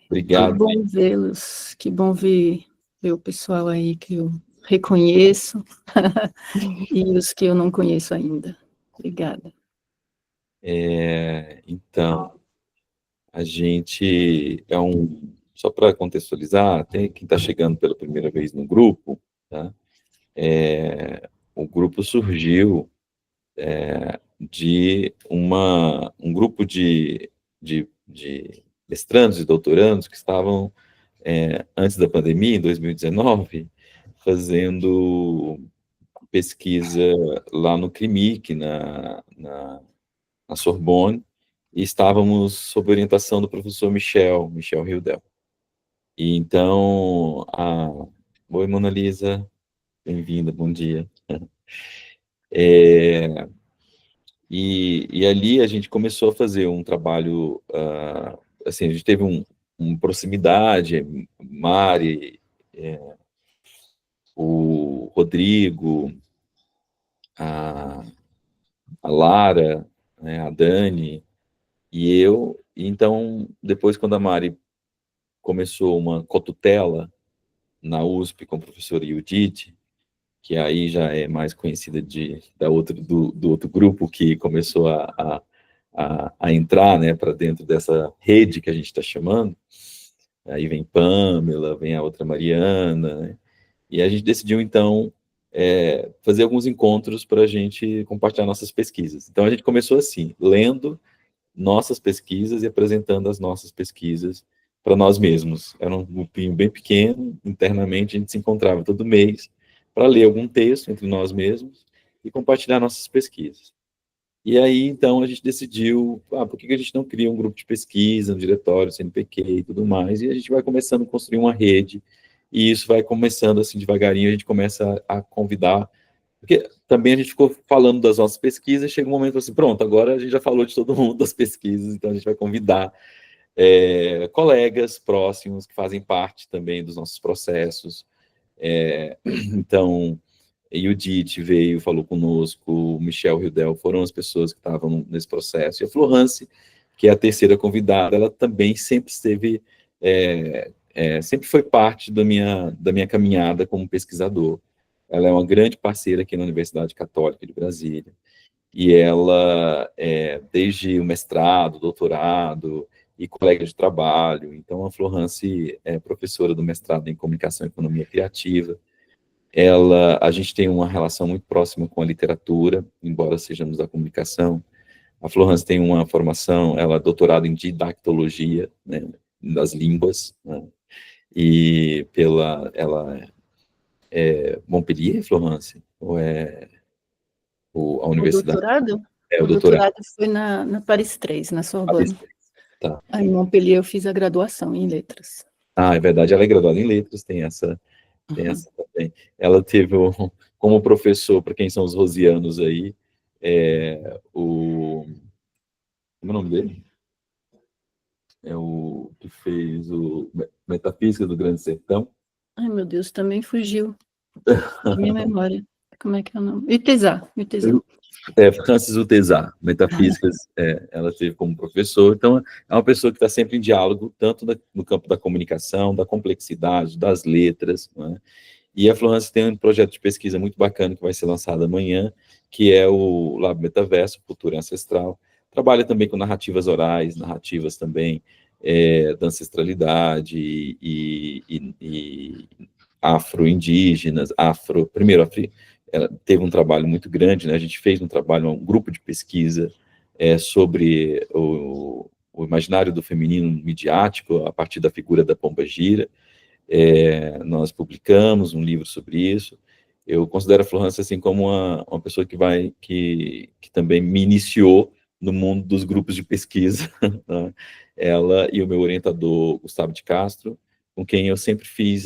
Obrigado. Que bom vê-los, que bom ver o pessoal aí que eu reconheço e os que eu não conheço ainda. Obrigada. Então, a gente só para contextualizar, tem quem está chegando pela primeira vez no grupo, tá? O grupo surgiu de um grupo de mestrandos e doutorandos que estavam, antes da pandemia, em 2019, fazendo pesquisa lá no CRIMIC, na Sorbonne, e estávamos sob orientação do professor Michel Hildel. E então, oi, Mona Lisa, bem-vinda, bom dia. E ali a gente começou a fazer um trabalho, assim, a gente teve uma proximidade, Mari, o Rodrigo, a Lara, né, a Dani e eu. Então, depois, quando a Mari começou uma cotutela na USP com a professora Judite, que aí já é mais conhecida do outro grupo que começou a entrar, né, para dentro dessa rede que a gente está chamando. Aí vem Pamela, vem a outra Mariana, né? E a gente decidiu, então, fazer alguns encontros para a gente compartilhar nossas pesquisas. Então, a gente começou assim, lendo nossas pesquisas e apresentando as nossas pesquisas para nós mesmos. Era um grupinho bem pequeno, internamente a gente se encontrava todo mês para ler algum texto entre nós mesmos e compartilhar nossas pesquisas. E aí, então, a gente decidiu, por que a gente não cria um grupo de pesquisa, um diretório, CNPq e tudo mais, e a gente vai começando a construir uma rede, e isso vai começando, assim, devagarinho, a gente começa a convidar, porque também a gente ficou falando das nossas pesquisas, chega um momento assim, pronto, agora a gente já falou de todo mundo das pesquisas, então a gente vai convidar colegas próximos que fazem parte também dos nossos processos. Então, Judite veio, falou conosco, o Michel Hildel foram as pessoas que estavam nesse processo, e a Florence, que é a terceira convidada, ela também sempre esteve, sempre foi parte da minha caminhada como pesquisador. Ela é uma grande parceira aqui na Universidade Católica de Brasília, e ela, desde o mestrado, doutorado e colega de trabalho, então a Florence é professora do mestrado em Comunicação e Economia Criativa. A gente tem uma relação muito próxima com a literatura, embora sejamos da comunicação. A Florence tem uma formação, ela é doutorada em didactologia, né, das línguas, né, e ela é Montpellier, Florence? Ou é a universidade? O doutorado foi na Paris 3, na Sorbonne. Tá. Aí em Montpellier eu fiz a graduação em letras. É verdade, ela é graduada em letras, tem essa também. Ela teve, como professor, para quem são os rosianos aí, como é o nome dele? É o que fez o Metafísica do Grande Sertão. Ai, meu Deus, também fugiu da minha memória. Como é que é o nome? Itezá. Francis Utesá, Metafísicas, ela teve como professor. Então, é uma pessoa que está sempre em diálogo, tanto no campo da comunicação, da complexidade, das letras, né? E a Florence tem um projeto de pesquisa muito bacana que vai ser lançado amanhã, que é o Lab Metaverso, Cultura Ancestral. Trabalha também com narrativas orais, narrativas também da ancestralidade e afro-indígenas, ela teve um trabalho muito grande, né? A gente fez um grupo de pesquisa sobre o imaginário do feminino midiático, a partir da figura da Pombagira. Nós publicamos um livro sobre isso. Eu considero a Florence assim como uma pessoa que também me iniciou no mundo dos grupos de pesquisa, né? Ela e o meu orientador, Gustavo de Castro, com quem eu sempre fiz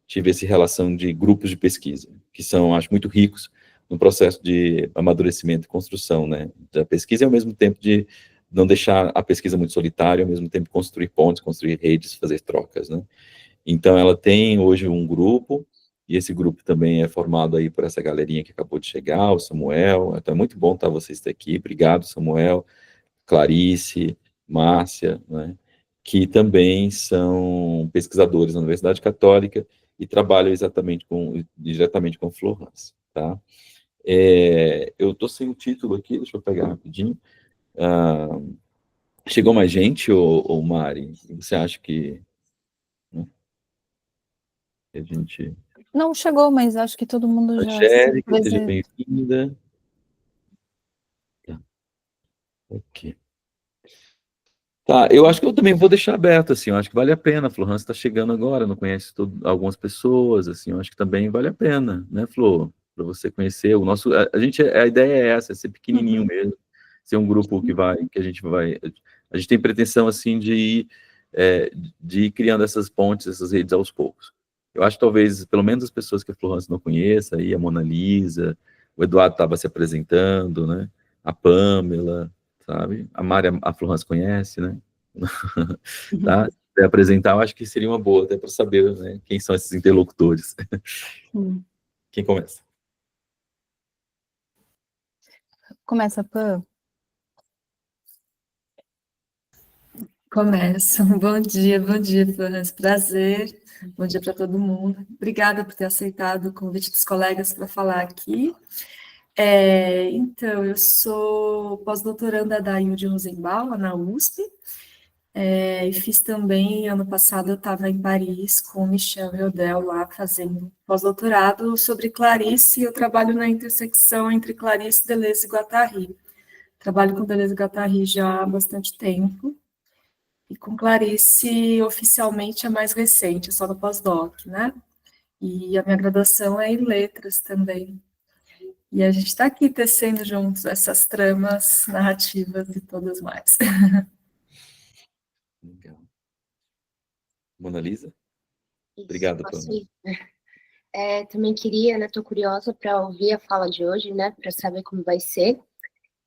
tive essa relação de grupos de pesquisa, que são, acho, muito ricos no processo de amadurecimento e construção, né, da pesquisa, e ao mesmo tempo de não deixar a pesquisa muito solitária, ao mesmo tempo construir pontes, construir redes, fazer trocas, né. Então, ela tem hoje um grupo, e esse grupo também é formado aí por essa galerinha que acabou de chegar, o Samuel. Então, é muito bom vocês estar aqui. Obrigado, Samuel, Clarice, Márcia, né? que também são pesquisadores na Universidade Católica e trabalham diretamente com Florence, tá? Eu estou sem o título aqui, deixa eu pegar rapidinho. Chegou mais gente, ou Mari? Você acha que, né, a gente... Não chegou, mas acho que todo mundo já se Angélica, seja apresentou. bem-vinda. Tá. Ok. Tá, eu acho que eu também vou deixar aberto, assim, eu acho que vale a pena, a Florence está chegando agora, não conhece algumas pessoas, assim, eu acho que também vale a pena, né, Flor? Para você conhecer, a ideia é essa, é ser pequenininho mesmo, ser um grupo que a gente tem pretensão, assim, de ir criando essas pontes, essas redes aos poucos. Eu acho que talvez, pelo menos as pessoas que a Florence não conheça, aí a Mona Lisa, o Eduardo estava se apresentando, né, a Pamela, sabe? A Mari, a Florence conhece, né? Tá? Se apresentar, eu acho que seria uma boa, até para saber, né, quem são esses interlocutores. Quem começa? Começa, Pam. Começa. Bom dia, Florence. Prazer. Bom dia para todo mundo. Obrigada por ter aceitado o convite dos colegas para falar aqui. Então, eu sou pós-doutoranda da Yudi Rosenbaum, na USP, e fiz também, ano passado, eu estava em Paris com o Michel Riodel lá fazendo pós-doutorado sobre Clarice, e eu trabalho na intersecção entre Clarice, Deleuze e Guattari. Trabalho com Deleuze e Guattari já há bastante tempo, e com Clarice, oficialmente, é mais recente, só no pós-doc, né? E a minha graduação é em letras também. E a gente está aqui tecendo juntos essas tramas narrativas e todas mais. Legal. Mona Lisa? Isso, Obrigado, posso Pamela. ir? Também queria, né, estou curiosa para ouvir a fala de hoje, né, para saber como vai ser.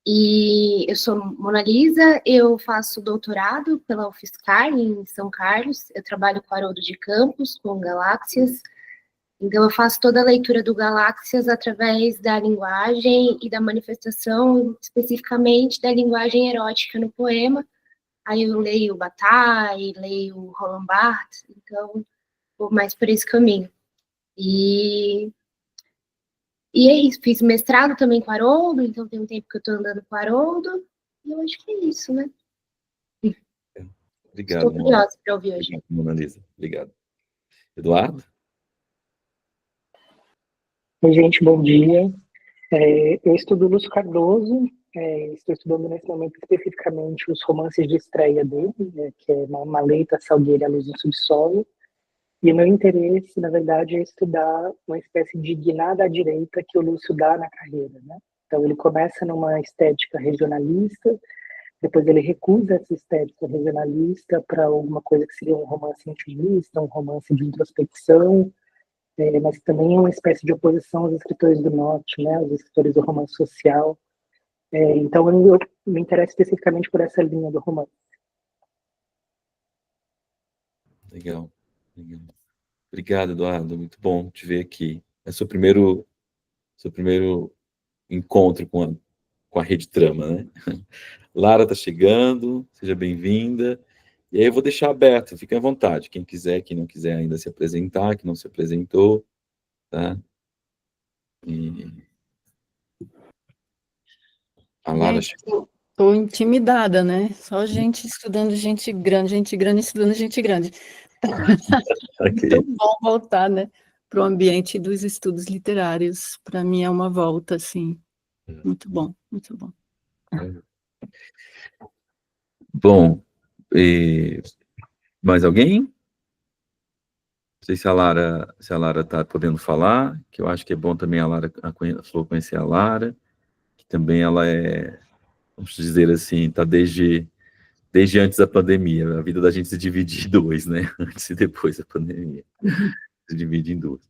E eu sou Mona Lisa, eu faço doutorado pela UFSCar em São Carlos, eu trabalho com Haroldo de Campos, com galáxias, então eu faço toda a leitura do galáxias através da linguagem e da manifestação, especificamente da linguagem erótica no poema. Aí eu leio Bataille, leio Roland Barthes, então vou mais por esse caminho. E é isso, fiz mestrado também com Haroldo, então tem um tempo que eu estou andando com Haroldo, e eu acho que é isso, né? Obrigado, Estou curiosa para ouvir hoje. Obrigado, Mona Lisa. Obrigado. Eduardo? Oi, gente, bom dia. Eu estudo Lúcio Cardoso, estou estudando nesse momento especificamente os romances de estreia dele, né, que é Maleta, Salgueiro e A Luz no Subsolo. E o meu interesse, na verdade, é estudar uma espécie de guinada à direita que o Lúcio dá na carreira, né? Então, ele começa numa estética regionalista, depois ele recusa essa estética regionalista para alguma coisa que seria um romance intimista, um romance de introspecção, mas também é uma espécie de oposição aos escritores do Norte, né? Os escritores do romance social. Então, eu me interesso especificamente por essa linha do romance. Legal. Obrigado, Eduardo. Muito bom te ver aqui. É seu primeiro encontro com a Rede Trama, né? Lara está chegando, seja bem-vinda. E aí eu vou deixar aberto, fique à vontade. Quem quiser, quem não quiser ainda se apresentar, que não se apresentou, tá? E... A Lara chegou. Estou intimidada, né? Só gente estudando gente grande estudando gente grande. Okay. Muito bom voltar, né, para o ambiente dos estudos literários. Para mim é uma volta, assim, muito bom, muito bom. Bom, mais alguém? Não sei se a Lara está podendo falar, que eu acho que é bom também a Flor conhecer a Lara, que também ela vamos dizer assim, está desde antes da pandemia. A vida da gente se divide em dois, né? Antes e depois da pandemia. Se divide em duas.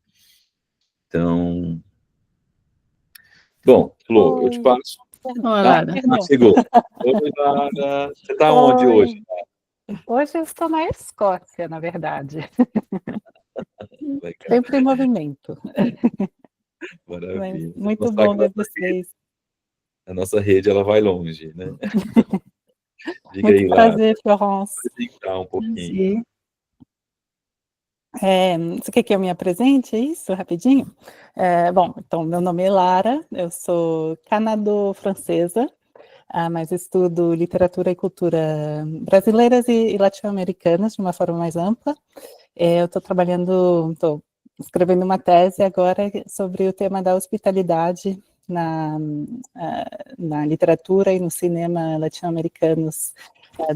Então, bom, Flor, eu te passo. Olá, Lara. Chegou. Oi, Lara. Você está onde hoje? Hoje eu estou na Escócia, na verdade. Legal. Sempre em movimento. Maravilha. Muito Mostrar bom que ver vocês. a nossa rede, ela vai longe, né? Diga aí, Muito Lara. prazer, Florence. Um pouquinho. Prazer. Você quer que eu me apresente, é isso, rapidinho? Bom, então, meu nome é Lara, eu sou canado-francesa, mas estudo literatura e cultura brasileiras e latino-americanas de uma forma mais ampla. Eu estou escrevendo uma tese agora sobre o tema da hospitalidade na literatura e no cinema latino-americanos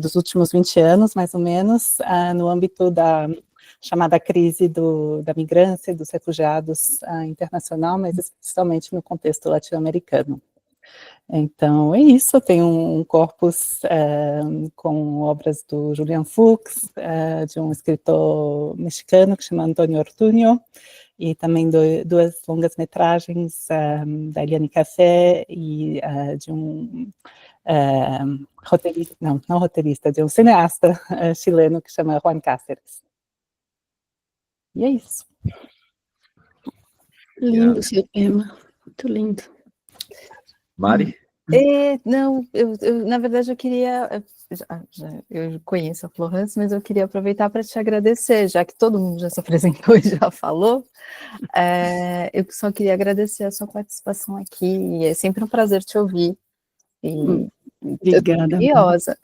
dos últimos 20 anos, mais ou menos, no âmbito da chamada crise da migrância e dos refugiados internacional, mas especialmente no contexto latino-americano. Então, é isso, eu tenho um corpus com obras do Julián Fuchs, de um escritor mexicano que chama Antônio Ortuño, e também duas longas-metragens da Eliane Café e de um roteirista, não roteirista, de um cineasta chileno que chama Juan Cáceres. E é isso. Lindo seu tema, muito lindo. Mari? Não, na verdade eu queria, eu conheço a Florence, mas eu queria aproveitar para te agradecer, já que todo mundo já se apresentou e já falou, eu só queria agradecer a sua participação aqui, e é sempre um prazer te ouvir, e Obrigada. curiosa.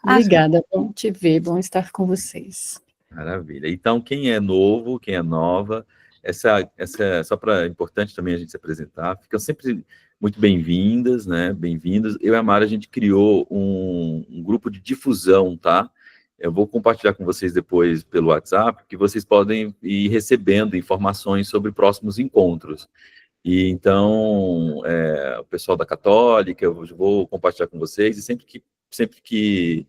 Obrigada, bom te ver, bom estar com vocês. Maravilha. Então, quem é novo, quem é nova, só para importante também a gente se apresentar, ficam sempre muito bem-vindas, né? Bem-vindos. Eu e a Mara, a gente criou um grupo de difusão, tá? Eu vou compartilhar com vocês depois pelo WhatsApp, que vocês podem ir recebendo informações sobre próximos encontros. E então, o pessoal da Católica, eu vou compartilhar com vocês, e sempre que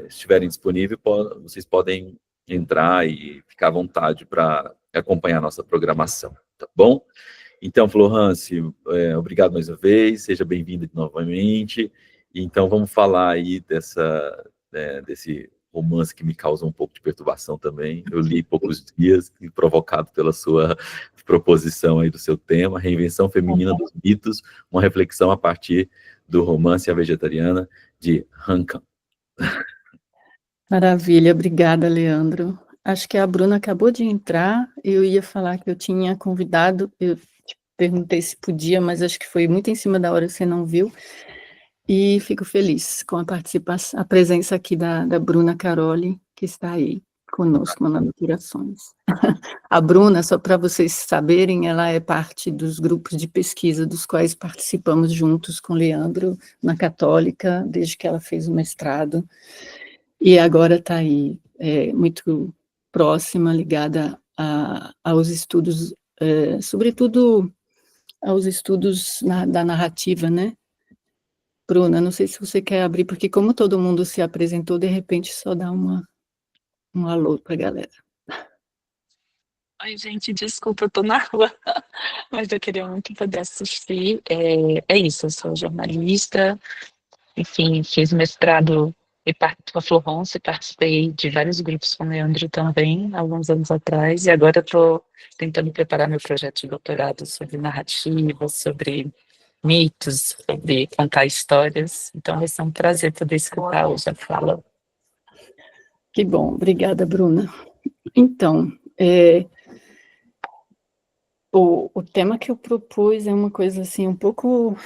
estiverem disponíveis, vocês podem entrar e ficar à vontade para acompanhar a nossa programação, tá bom? Então, Florence, obrigado mais uma vez, seja bem-vinda novamente. Então, vamos falar aí desse romance que me causa um pouco de perturbação também. Eu li poucos dias, provocado pela sua proposição aí do seu tema, Reinvenção Feminina dos Mitos, uma reflexão a partir do romance A Vegetariana, de Han Kang. Maravilha, obrigada, Leandro. Acho que a Bruna acabou de entrar, eu ia falar que eu tinha convidado, eu te perguntei se podia, mas acho que foi muito em cima da hora, você não viu, e fico feliz com a presença aqui da Bruna Caroli, que está aí conosco na Naturações. A Bruna, só para vocês saberem, ela é parte dos grupos de pesquisa dos quais participamos juntos com o Leandro na Católica, desde que ela fez o mestrado, e agora está aí, muito próxima, ligada aos estudos, sobretudo aos estudos da narrativa, né? Bruna, não sei se você quer abrir, porque como todo mundo se apresentou, de repente só dá um alô para a galera. Oi, gente, desculpa, eu tô na rua, mas eu queria muito poder assistir. É isso, eu sou jornalista, enfim, fiz mestrado com a Florence, participei de vários grupos com o Leandro também, alguns anos atrás, e agora eu estou tentando preparar meu projeto de doutorado sobre narrativa, sobre mitos, sobre contar histórias, então vai ser um prazer poder escutar hoje a fala. Que bom, obrigada, Bruna. Então, o tema que eu propus é uma coisa assim um pouco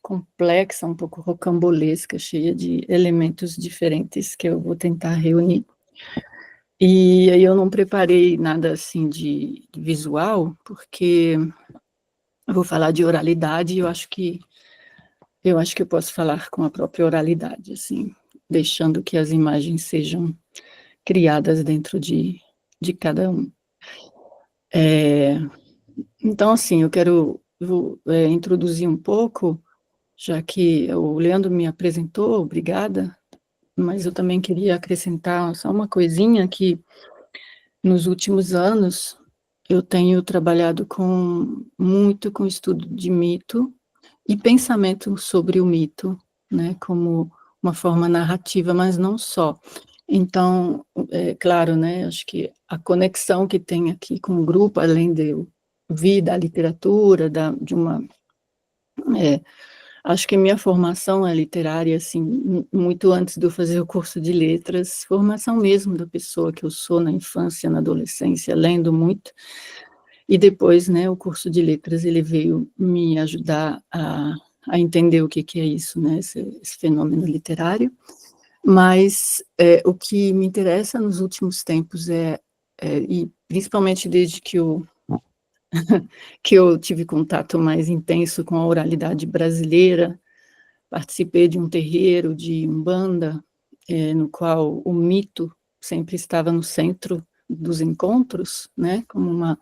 complexa, um pouco rocambolesca, cheia de elementos diferentes que eu vou tentar reunir. E aí eu não preparei nada assim de visual, porque eu vou falar de oralidade e eu acho que eu posso falar com a própria oralidade, assim, deixando que as imagens sejam criadas dentro de cada um. Então, assim, vou introduzir um pouco, já que o Leandro me apresentou, obrigada, mas eu também queria acrescentar só uma coisinha que, nos últimos anos, eu tenho trabalhado muito com estudo de mito e pensamento sobre o mito, né, como uma forma narrativa, mas não só. Então, claro, né, acho que a conexão que tem aqui com o grupo, além de eu vir da literatura, de uma Acho que minha formação é literária, assim, muito antes de eu fazer o curso de letras, formação mesmo da pessoa que eu sou na infância, na adolescência, lendo muito, e depois, né, o curso de letras, ele veio me ajudar a entender o que é isso, né, esse fenômeno literário, mas o que me interessa nos últimos tempos e principalmente desde que eu tive contato mais intenso com a oralidade brasileira, participei de um terreiro de Umbanda, no qual o mito sempre estava no centro dos encontros, né, como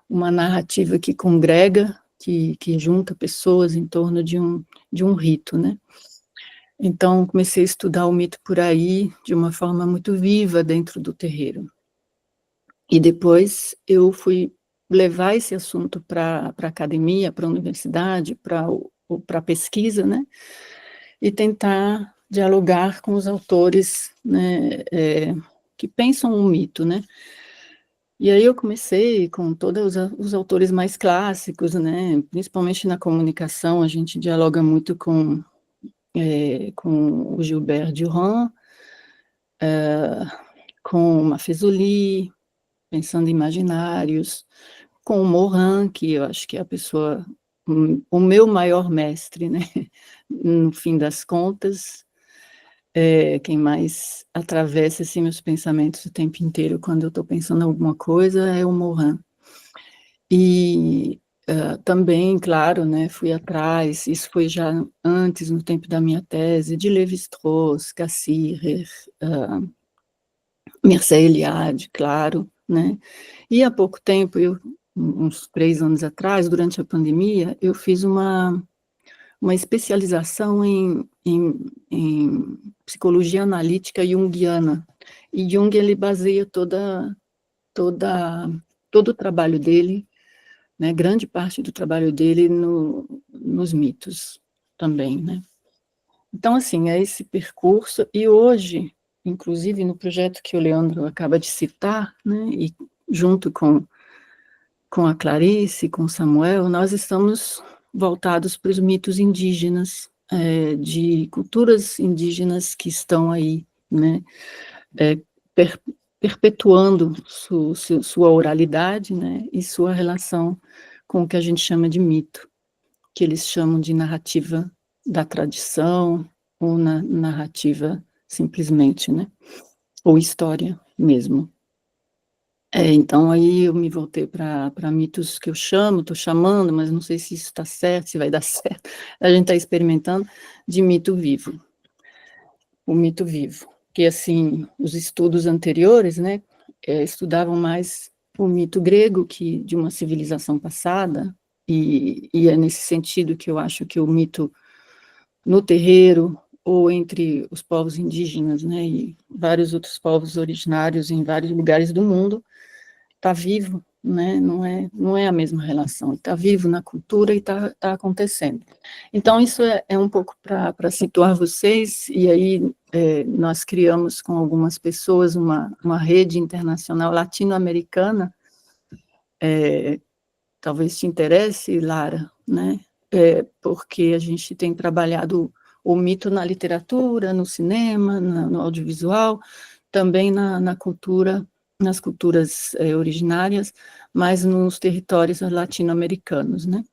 uma narrativa que congrega, que junta pessoas em torno de um rito, né. Então, comecei a estudar o mito por aí, de uma forma muito viva dentro do terreiro. E depois eu fui levar esse assunto para a academia, para a universidade, para a pesquisa, né, e tentar dialogar com os autores, né, que pensam o mito, né. E aí eu comecei com todos os autores mais clássicos, né, principalmente na comunicação, a gente dialoga muito com o Gilbert Durand, com o Mafezoli, pensando em imaginários, com o Morin, que eu acho que é a pessoa, o meu maior mestre, né, no fim das contas, quem mais atravessa, assim, meus pensamentos o tempo inteiro, quando eu estou pensando em alguma coisa, é o Morin. E também, claro, né, fui atrás, isso foi já antes, no tempo da minha tese, de Lévi-Strauss, Cassirer, Mircea Eliade, claro, né, e há pouco tempo, uns 3 anos atrás, durante a pandemia, eu fiz uma especialização em psicologia analítica junguiana, e Jung, ele baseia toda todo o trabalho dele, né, grande parte do trabalho dele nos mitos também, né. Então, assim, é esse percurso, e hoje, inclusive no projeto que o Leandro acaba de citar, né, e junto com a Clarice, com o Samuel, nós estamos voltados para os mitos indígenas, de culturas indígenas que estão aí, né, perpetuando sua oralidade, né, e sua relação com o que a gente chama de mito, que eles chamam de narrativa da tradição, ou narrativa simplesmente, né, ou história mesmo. Então aí eu me voltei para mitos que eu estou chamando, mas não sei se isso está certo, se vai dar certo, a gente está experimentando, de mito vivo. O mito vivo, que assim, os estudos anteriores, né, estudavam mais o mito grego, que de uma civilização passada, e é nesse sentido que eu acho que o mito no terreiro, ou entre os povos indígenas, né, e vários outros povos originários em vários lugares do mundo, está vivo, né, não é a mesma relação, está vivo na cultura e está acontecendo. Então, isso é um pouco para situar vocês, e aí nós criamos com algumas pessoas uma rede internacional latino-americana, talvez te interesse, Lara, né, porque a gente tem trabalhado o mito na literatura, no cinema, no audiovisual, também na cultura, nas culturas originárias, mas nos territórios latino-americanos, né.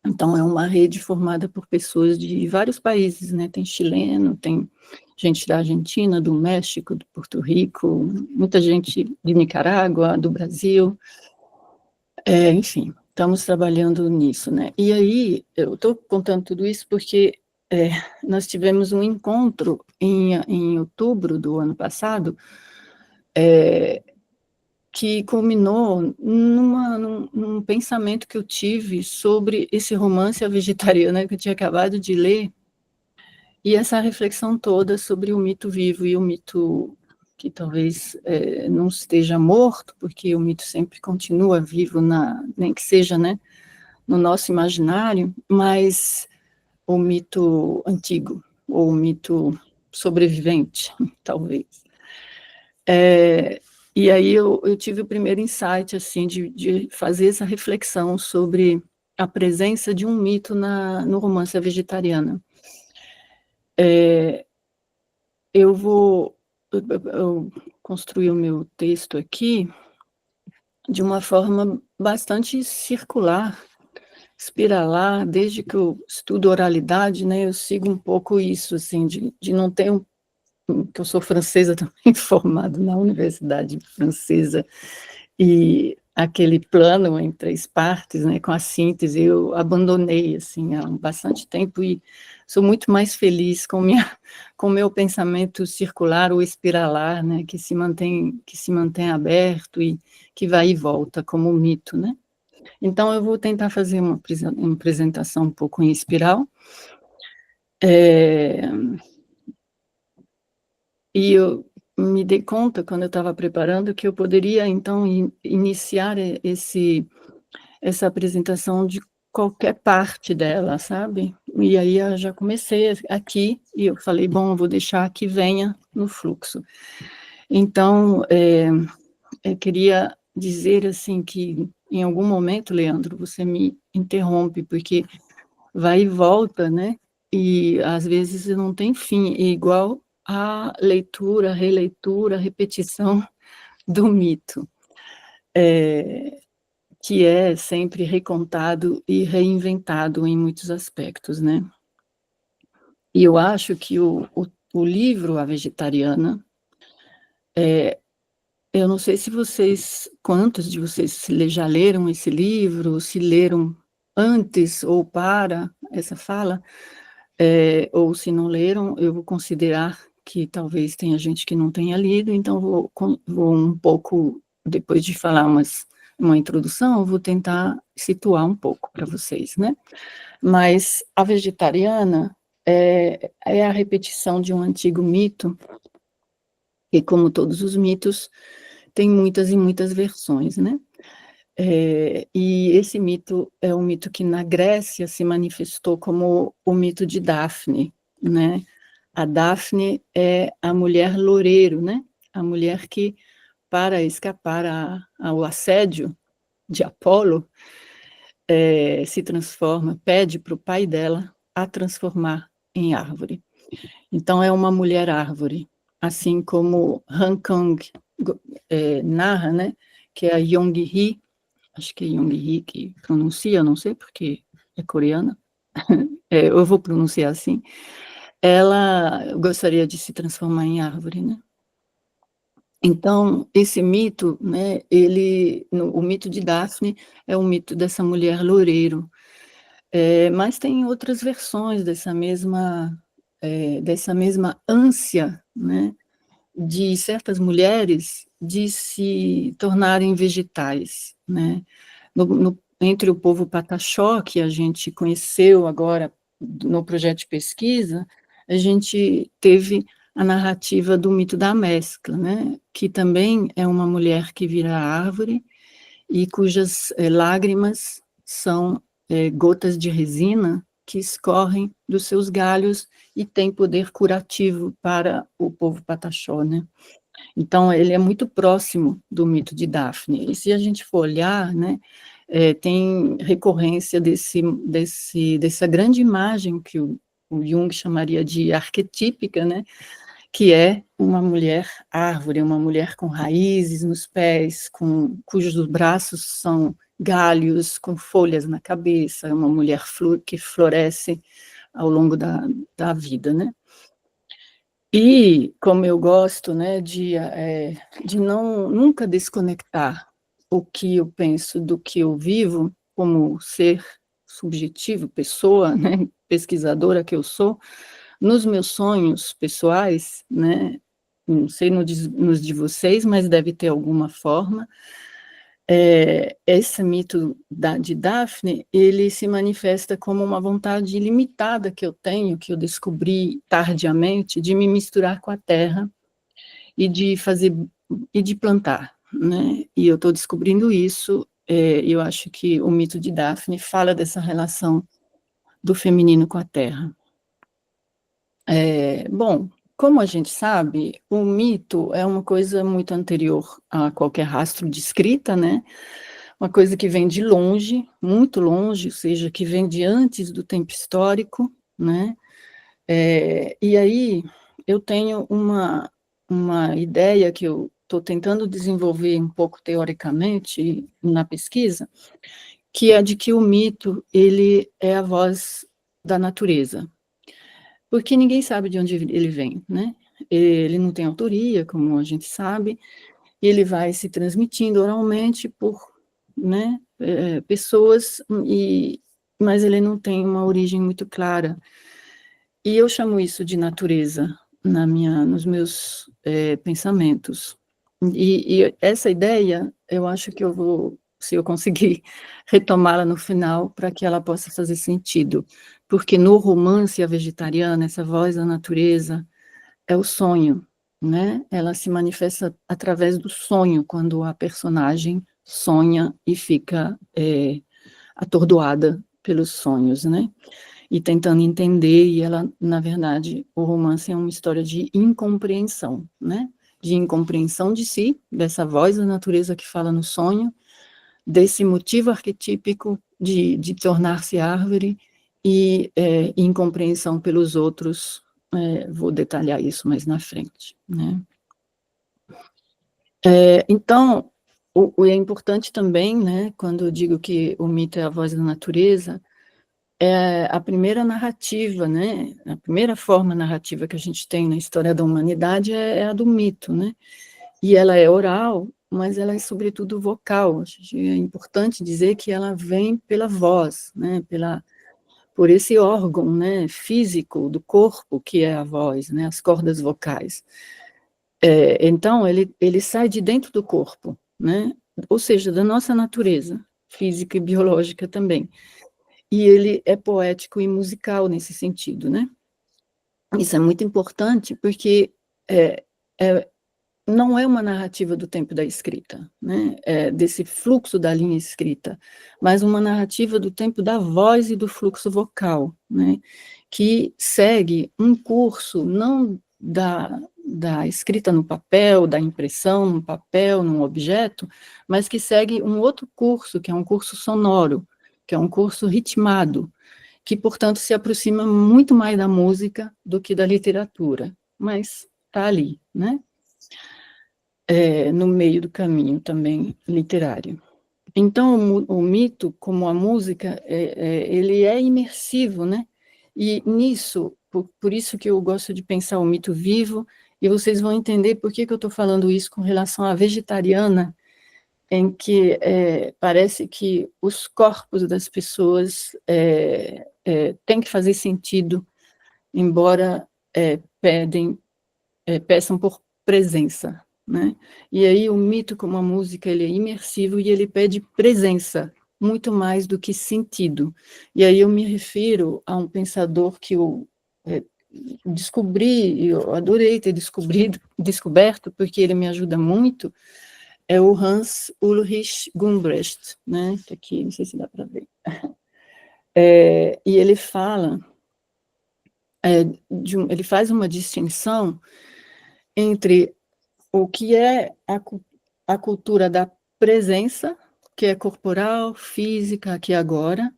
Então, é uma rede formada por pessoas de vários países, né, tem chileno, tem gente da Argentina, do México, do Porto Rico, muita gente de Nicarágua, do Brasil, enfim, estamos trabalhando nisso, né. E aí, eu estou contando tudo isso porque nós tivemos um encontro em outubro do ano passado, que culminou num pensamento que eu tive sobre esse romance A Vegetariana, que eu tinha acabado de ler, e essa reflexão toda sobre o mito vivo e o mito que talvez não esteja morto, porque o mito sempre continua vivo, nem que seja, né, no nosso imaginário, mas o mito antigo, ou o mito sobrevivente, talvez. E aí eu tive o primeiro insight, assim, de fazer essa reflexão sobre a presença de um mito no romance A Vegetariana. Eu construir o meu texto aqui de uma forma bastante circular, espiralar. Desde que eu estudo oralidade, né, eu sigo um pouco isso, assim, de não ter que eu sou francesa também, formada na Universidade Francesa, e aquele plano em 3 partes, né, com a síntese, eu abandonei, assim, há bastante tempo, e sou muito mais feliz com o meu pensamento circular ou espiralar, né, que se mantém aberto e que vai e volta, como um mito, né. Então, eu vou tentar fazer uma apresentação um pouco em espiral. E eu me dei conta, quando eu estava preparando, que eu poderia, então, iniciar essa apresentação de qualquer parte dela, sabe? E aí eu já comecei aqui, e eu falei, bom, eu vou deixar que venha no fluxo. Então, eu queria dizer, assim, que em algum momento, Leandro, você me interrompe, porque vai e volta, né? E às vezes não tem fim, é igual a leitura, releitura, repetição do mito, que é sempre recontado e reinventado em muitos aspectos, né? E eu acho que o livro A Vegetariana, eu não sei se quantos de vocês já leram esse livro, se leram antes ou para essa fala, ou se não leram, eu vou considerar que talvez tenha gente que não tenha lido, então vou um pouco, depois de falar uma introdução, eu vou tentar situar um pouco para vocês, né? Mas A Vegetariana é a repetição de um antigo mito, e como todos os mitos, tem muitas e muitas versões, né? E esse mito é um mito que na Grécia se manifestou como o mito de Dafne, né? A Dafne é a mulher loureiro, né? A mulher que, para escapar ao assédio de Apolo, se transforma, pede para o pai dela a transformar em árvore. Então, é uma mulher árvore, assim como Han Kang narra, né? Que é a Yong-hee, acho que é Yong-hee que pronuncia, não sei porque é coreana, eu vou pronunciar assim, ela gostaria de se transformar em árvore, né? Então, esse mito, né, o mito de Daphne é um mito dessa mulher loureiro, mas tem outras versões dessa mesma ânsia, né, de certas mulheres de se tornarem vegetais, né? Entre o povo Pataxó, que a gente conheceu agora no projeto de pesquisa, a gente teve a narrativa do mito da mescla, né? Que também é uma mulher que vira árvore e cujas lágrimas são gotas de resina que escorrem dos seus galhos e têm poder curativo para o povo Pataxó, né? Então, ele é muito próximo do mito de Dafne. E se a gente for olhar, né, tem recorrência dessa grande imagem que o Jung chamaria de arquetípica, né, que é uma mulher árvore, uma mulher com raízes nos pés, cujos braços são galhos, com folhas na cabeça, uma mulher que floresce ao longo da vida, né? E como eu gosto, né, de nunca desconectar o que eu penso do que eu vivo, como ser subjetivo, pessoa, né, pesquisadora que eu sou, nos meus sonhos pessoais, né, não sei nos de vocês, mas deve ter alguma forma, esse mito de Dafne, ele se manifesta como uma vontade ilimitada que eu tenho, que eu descobri tardiamente, de me misturar com a terra e de plantar, né? E eu estou descobrindo isso, eu acho que o mito de Dafne fala dessa relação do feminino com a terra. Bom, como a gente sabe, o mito é uma coisa muito anterior a qualquer rastro de escrita, né? uma coisa que vem de longe, muito longe, ou seja, que vem de antes do tempo histórico, né? E aí eu tenho uma ideia que eu estou tentando desenvolver um pouco teoricamente na pesquisa, que é de que o mito, ele é a voz da natureza, porque ninguém sabe de onde ele vem, né? Ele não tem autoria, como a gente sabe, e ele vai se transmitindo oralmente por, né, pessoas, mas ele não tem uma origem muito clara. E eu chamo isso de natureza nos meus pensamentos. E essa ideia, eu acho que eu vou, se eu conseguir retomá-la no final, para que ela possa fazer sentido. Porque no romance A Vegetariana, essa voz da natureza é o sonho, né? Ela se manifesta através do sonho, quando a personagem sonha e fica atordoada pelos sonhos, né? E tentando entender, e ela, na verdade, o romance é uma história de incompreensão, né? De incompreensão de si, dessa voz da natureza que fala no sonho, desse motivo arquetípico de tornar-se árvore, e incompreensão pelos outros, vou detalhar isso mais na frente, né? Então, é importante também, né, quando eu digo que o mito é a voz da natureza, a primeira narrativa, né, a primeira forma narrativa que a gente tem na história da humanidade é a do mito, né, e ela é oral, mas ela é sobretudo vocal. É importante dizer que ela vem pela voz, né, por esse órgão, né, físico do corpo que é a voz, né, as cordas vocais. Então, ele sai de dentro do corpo, né, ou seja, da nossa natureza, física e biológica também. E ele é poético e musical nesse sentido, né? Isso é muito importante porque não é uma narrativa do tempo da escrita, né? Desse fluxo da linha escrita, mas uma narrativa do tempo da voz e do fluxo vocal, né? Que segue um curso não da escrita no papel, da impressão no papel, num objeto, mas que segue um outro curso, que é um curso sonoro, que é um curso ritmado, que, portanto, se aproxima muito mais da música do que da literatura, mas está ali, né? No meio do caminho também literário. Então, o mito, como a música, ele é imersivo, né? E nisso, por isso que eu gosto de pensar o mito vivo, e vocês vão entender por que eu estou falando isso com relação à Vegetariana, em que parece que os corpos das pessoas têm que fazer sentido, embora peçam por presença, né? E aí o mito, como a música, ele é imersivo e ele pede presença, muito mais do que sentido. E aí eu me refiro a um pensador que eu descobri, eu adorei ter descoberto, porque ele me ajuda muito, é o Hans Ulrich Gumbrecht, né? Aqui, não sei se dá para ver. E ele fala, ele faz uma distinção entre o que é a cultura da presença, que é corporal, física, aqui e agora,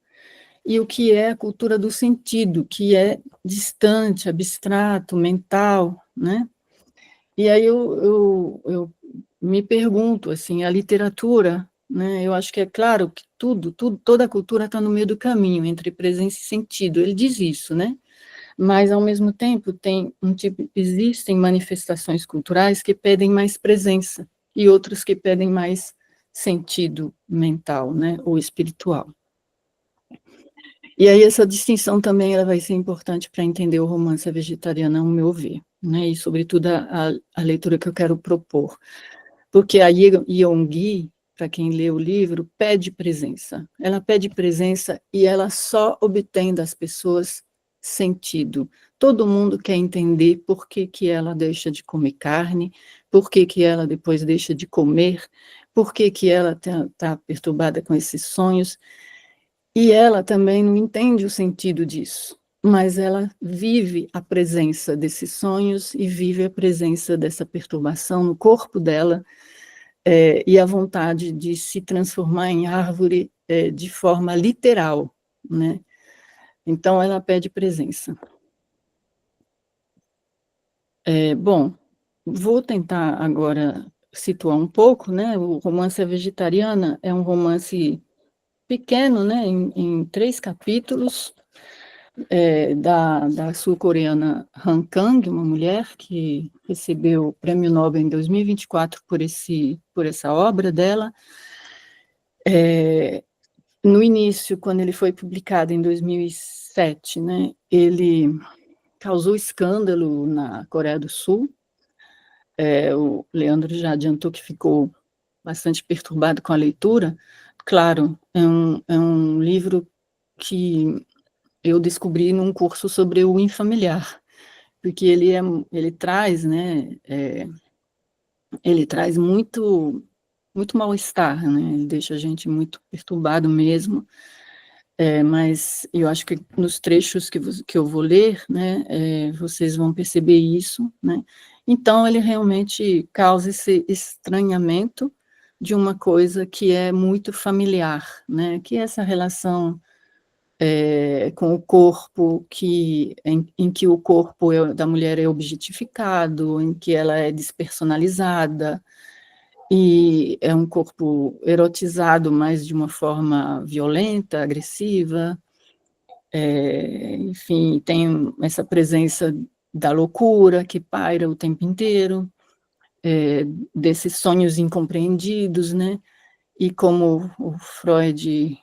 e o que é a cultura do sentido, que é distante, abstrato, mental, né? E aí eu me pergunto, assim, a literatura, né, eu acho que é claro que toda a cultura está no meio do caminho, entre presença e sentido, ele diz isso, né? Mas, ao mesmo tempo, existem manifestações culturais que pedem mais presença, e outras que pedem mais sentido mental, né, ou espiritual. E aí essa distinção também ela vai ser importante para entender o romance vegetariano, ao meu ver, né, e sobretudo a leitura que eu quero propor. Porque a Yeongi, para quem lê o livro, pede presença. Ela pede presença e ela só obtém das pessoas sentido. Todo mundo quer entender por que ela deixa de comer carne, por que ela depois deixa de comer, por que ela tá perturbada com esses sonhos. E ela também não entende o sentido disso, mas ela vive a presença desses sonhos e vive a presença dessa perturbação no corpo dela, e a vontade de se transformar em árvore de forma literal, né? Então, ela pede presença. Bom, vou tentar agora situar um pouco, né? O romance A Vegetariana é um romance pequeno, né? Em 3 capítulos, da sul-coreana Han Kang, uma mulher que recebeu o Prêmio Nobel em 2024 por essa obra dela. No início, quando ele foi publicado em 2007, né, ele causou escândalo na Coreia do Sul. O Leandro já adiantou que ficou bastante perturbado com a leitura. Claro, é um livro que eu descobri num curso sobre o infamiliar, porque ele traz, né, ele traz muito mal-estar, né, ele deixa a gente muito perturbado mesmo, mas eu acho que nos trechos que eu vou ler, né, vocês vão perceber isso, né, então ele realmente causa esse estranhamento de uma coisa que é muito familiar, né, que é essa relação com o corpo, em que o corpo da mulher é objetificado, em que ela é despersonalizada, e é um corpo erotizado, mas de uma forma violenta, agressiva, enfim, tem essa presença da loucura que paira o tempo inteiro, desses sonhos incompreendidos, né? E como o Freud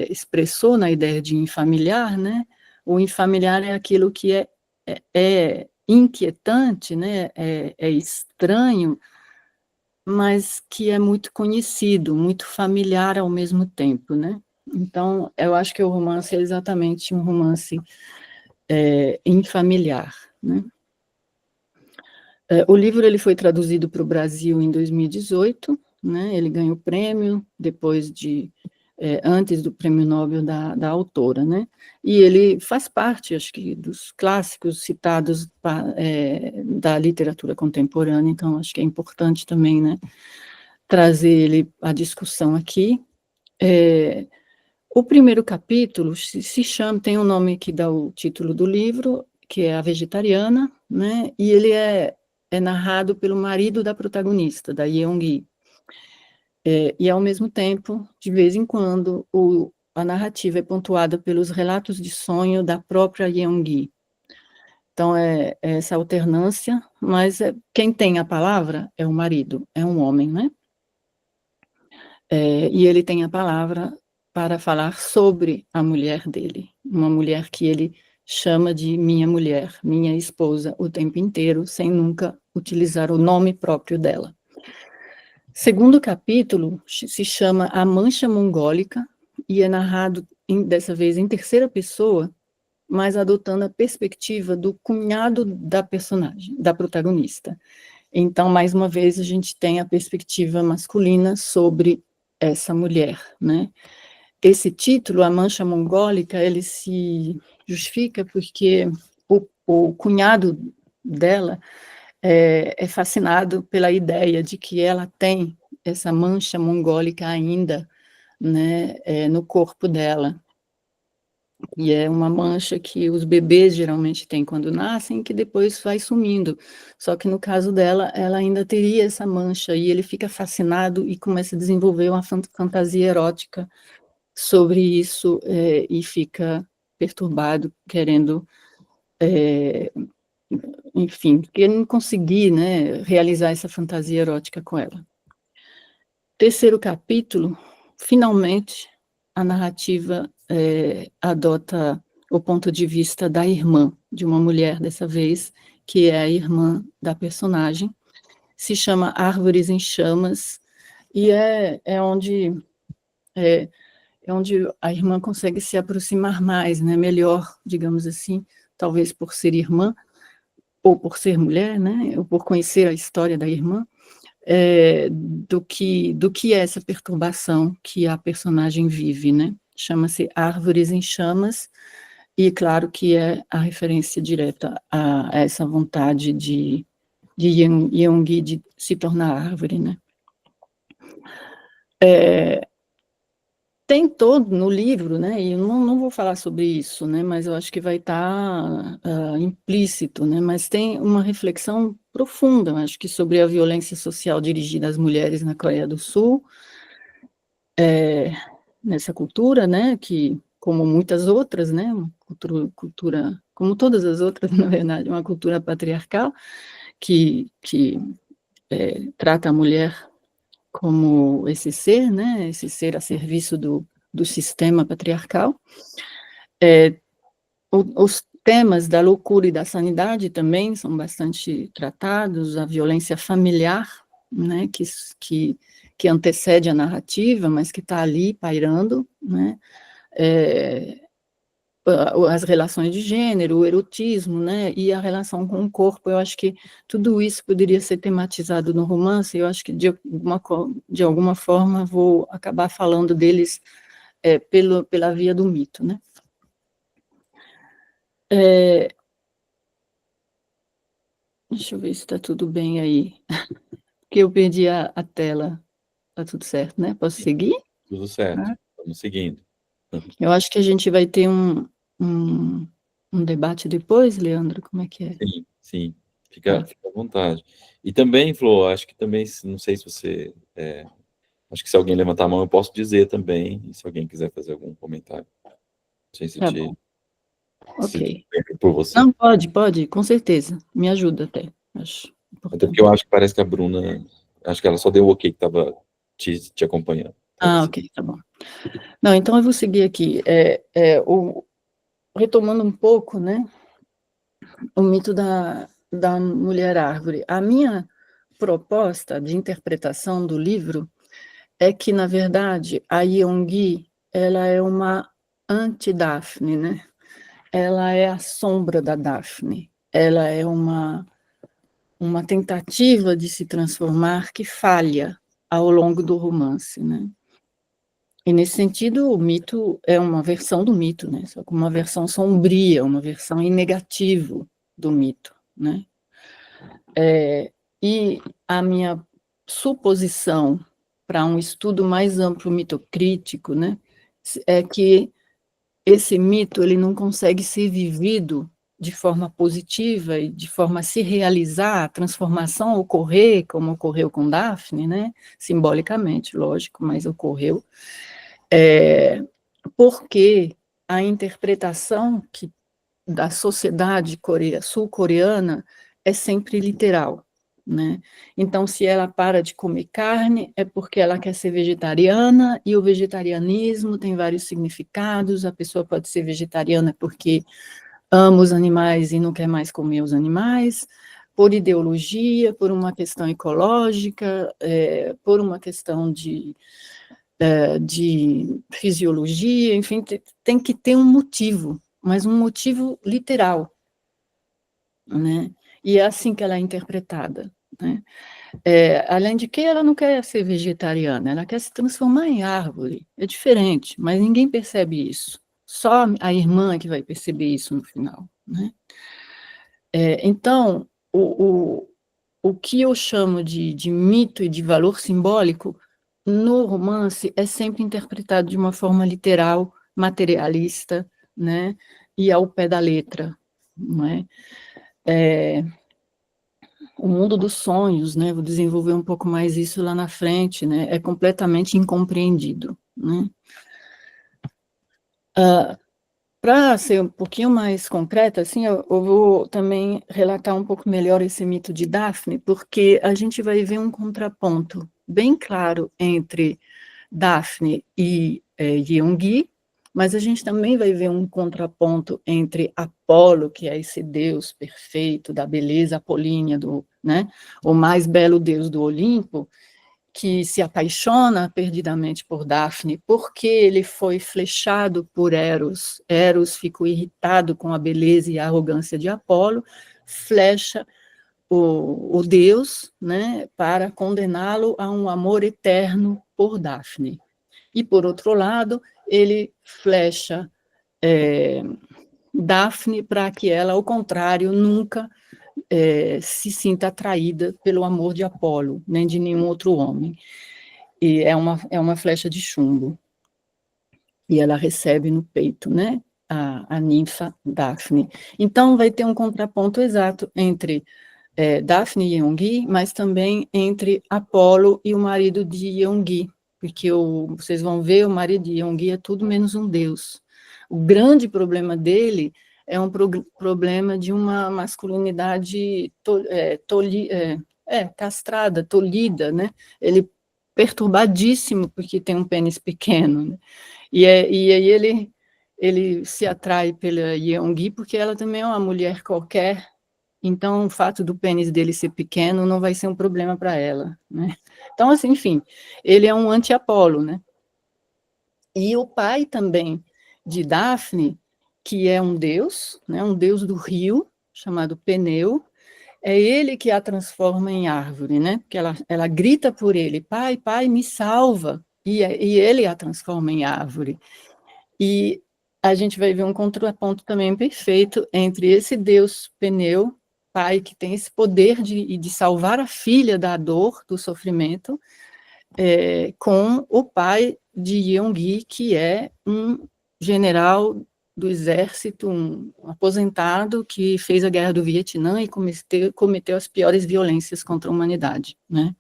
expressou na ideia de infamiliar, né? O infamiliar é aquilo que é inquietante, né? É estranho, mas que é muito conhecido, muito familiar ao mesmo tempo, né? Então, eu acho que o romance é exatamente um romance infamiliar, né? O livro ele foi traduzido para o Brasil em 2018, né? Ele ganhou o prêmio antes do Prêmio Nobel da autora, né? E ele faz parte, acho que, dos clássicos citados da literatura contemporânea, então acho que é importante também, né, trazer ele à discussão aqui. O primeiro capítulo se chama, tem um nome que dá o título do livro, que é A Vegetariana, né? E ele é narrado pelo marido da protagonista, da Yeong-gi. E, ao mesmo tempo, de vez em quando, a narrativa é pontuada pelos relatos de sonho da própria Yeong-gi. Então, é essa alternância, mas quem tem a palavra é o marido, é um homem, né? E ele tem a palavra para falar sobre a mulher dele, uma mulher que ele chama de minha mulher, minha esposa, o tempo inteiro, sem nunca utilizar o nome próprio dela. Segundo capítulo se chama A Mancha Mongólica e é narrado, dessa vez, em terceira pessoa, mas adotando a perspectiva do cunhado da personagem, da protagonista. Então, mais uma vez, a gente tem a perspectiva masculina sobre essa mulher, né? Esse título, A Mancha Mongólica, ele se justifica porque o cunhado dela é fascinado pela ideia de que ela tem essa mancha mongólica ainda, né, no corpo dela. E é uma mancha que os bebês geralmente têm quando nascem, que depois vai sumindo. Só que no caso dela, ela ainda teria essa mancha, e ele fica fascinado e começa a desenvolver uma fantasia erótica sobre isso, e fica perturbado, querendo, enfim, querendo conseguir, né, realizar essa fantasia erótica com ela. Terceiro capítulo, finalmente, a narrativa adota o ponto de vista da irmã, de uma mulher dessa vez, que é a irmã da personagem, se chama Árvores em Chamas, e é onde a irmã consegue se aproximar mais, né, melhor, digamos assim, talvez por ser irmã, ou por ser mulher, né, ou por conhecer a história da irmã, do que é essa perturbação que a personagem vive, né? Chama-se Árvores em Chamas, e claro que é a referência direta a essa vontade de Yeong-gi de se tornar árvore, né? Tem todo no livro, né, e eu não vou falar sobre isso, né, mas eu acho que vai estar implícito, né, mas tem uma reflexão profunda, eu acho que sobre a violência social dirigida às mulheres na Coreia do Sul, nessa cultura, né, que, como muitas outras, né, uma cultura, como todas as outras, na verdade, uma cultura patriarcal, que trata a mulher como esse ser, né, esse ser a serviço do sistema patriarcal. Os temas da loucura e da sanidade também são bastante tratados, a violência familiar, né, que antecede a narrativa, mas que está ali pairando, né, as relações de gênero, o erotismo, né, e a relação com o corpo. Eu acho que tudo isso poderia ser tematizado no romance, eu acho que de alguma forma vou acabar falando deles pela via do mito, né. Deixa eu ver se está tudo bem aí, porque eu perdi a tela. Está tudo certo, né? Posso seguir? Tudo certo, estamos seguindo. Eu acho que a gente vai ter um debate depois, Leandro, como é que é? Sim, sim, fica à vontade. E também, Flor, acho que também, não sei se você... acho que se alguém levantar a mão, eu posso dizer também, e se alguém quiser fazer algum comentário. Não sei se Tá bom. Ok. por você. Não, pode, com certeza. Me ajuda até, acho Até importante. porque eu acho que parece que a Bruna, acho que ela só deu o ok que estava te acompanhando. Ok, tá bom. Não, então eu vou seguir aqui. Retomando um pouco, né, o mito da mulher árvore. A minha proposta de interpretação do livro é que, na verdade, a Yeongi, ela é uma anti-Daphne, né? Ela é a sombra da Daphne. Ela é uma tentativa de se transformar que falha ao longo do romance, né? E, nesse sentido, o mito é uma versão do mito, né? Só que uma versão sombria, uma versão em negativo do mito, né? E a minha suposição para um estudo mais amplo mitocrítico, né, é que esse mito ele não consegue ser vivido de forma positiva e de forma a se realizar, a transformação ocorrer, como ocorreu com Daphne, né, simbolicamente, lógico, mas ocorreu, porque a interpretação da sociedade sul-coreana é sempre literal, né? Então, se ela para de comer carne, é porque ela quer ser vegetariana, e o vegetarianismo tem vários significados. A pessoa pode ser vegetariana porque ama os animais e não quer mais comer os animais, por ideologia, por uma questão ecológica, por uma questão de fisiologia, enfim, tem que ter um motivo, mas um motivo literal, né? E é assim que ela é interpretada, né? Além de que ela não quer ser vegetariana, ela quer se transformar em árvore, é diferente, mas ninguém percebe isso, só a irmã que vai perceber isso no final, né? Então, o que eu chamo de mito e de valor simbólico no romance é sempre interpretado de uma forma literal, materialista, né, e ao pé da letra, não é? O mundo dos sonhos, né, vou desenvolver um pouco mais isso lá na frente, né, é completamente incompreendido, né. Para ser um pouquinho mais concreta, assim, eu vou também relatar um pouco melhor esse mito de Daphne, porque a gente vai ver um contraponto bem claro entre Daphne e Yeongi, mas a gente também vai ver um contraponto entre Apolo, que é esse deus perfeito da beleza apolínea, né, o mais belo deus do Olimpo, que se apaixona perdidamente por Daphne, porque ele foi flechado por Eros. Eros ficou irritado com a beleza e a arrogância de Apolo, flecha o deus, né, para condená-lo a um amor eterno por Daphne. E, por outro lado, ele flecha Daphne para que ela, ao contrário, nunca se sinta atraída pelo amor de Apolo, nem de nenhum outro homem. e é uma flecha de chumbo. E ela recebe no peito, né, a ninfa Daphne. Então, vai ter um contraponto exato entre Daphne e Yeongi, mas também entre Apolo e o marido de Yeongi, porque vocês vão ver, o marido de Yeongi é tudo menos um deus. O grande problema dele é um problema de uma masculinidade castrada, tolhida, né? Ele perturbadíssimo porque tem um pênis pequeno, né? E aí ele se atrai pela Yeongi porque ela também é uma mulher qualquer, então o fato do pênis dele ser pequeno não vai ser um problema para ela, né? Então, assim, enfim, ele é um anti-Apolo, né? E o pai também de Daphne, que é um deus, né, um deus do rio, chamado Peneu, é ele que a transforma em árvore, né? Porque ela grita por ele, pai, pai, me salva, e ele a transforma em árvore. E a gente vai ver um contraponto também perfeito entre esse deus Peneu, pai que tem esse poder de salvar a filha da dor, do sofrimento, com o pai de Yeongi, que é um general do exército, um aposentado que fez a guerra do Vietnã e cometeu as piores violências contra a humanidade, né?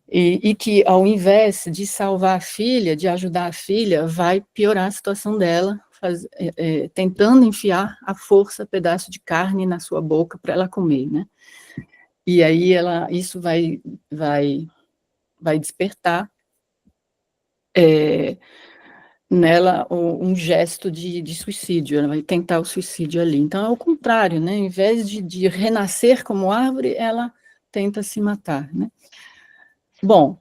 E que, ao invés de salvar a filha, de ajudar a filha, vai piorar a situação dela, tentando enfiar à força pedaço de carne na sua boca para ela comer, né? E aí isso vai despertar nela um gesto de suicídio, ela vai tentar o suicídio ali. Então, é o contrário, né? Em vez de renascer como árvore, ela tenta se matar, né? Bom,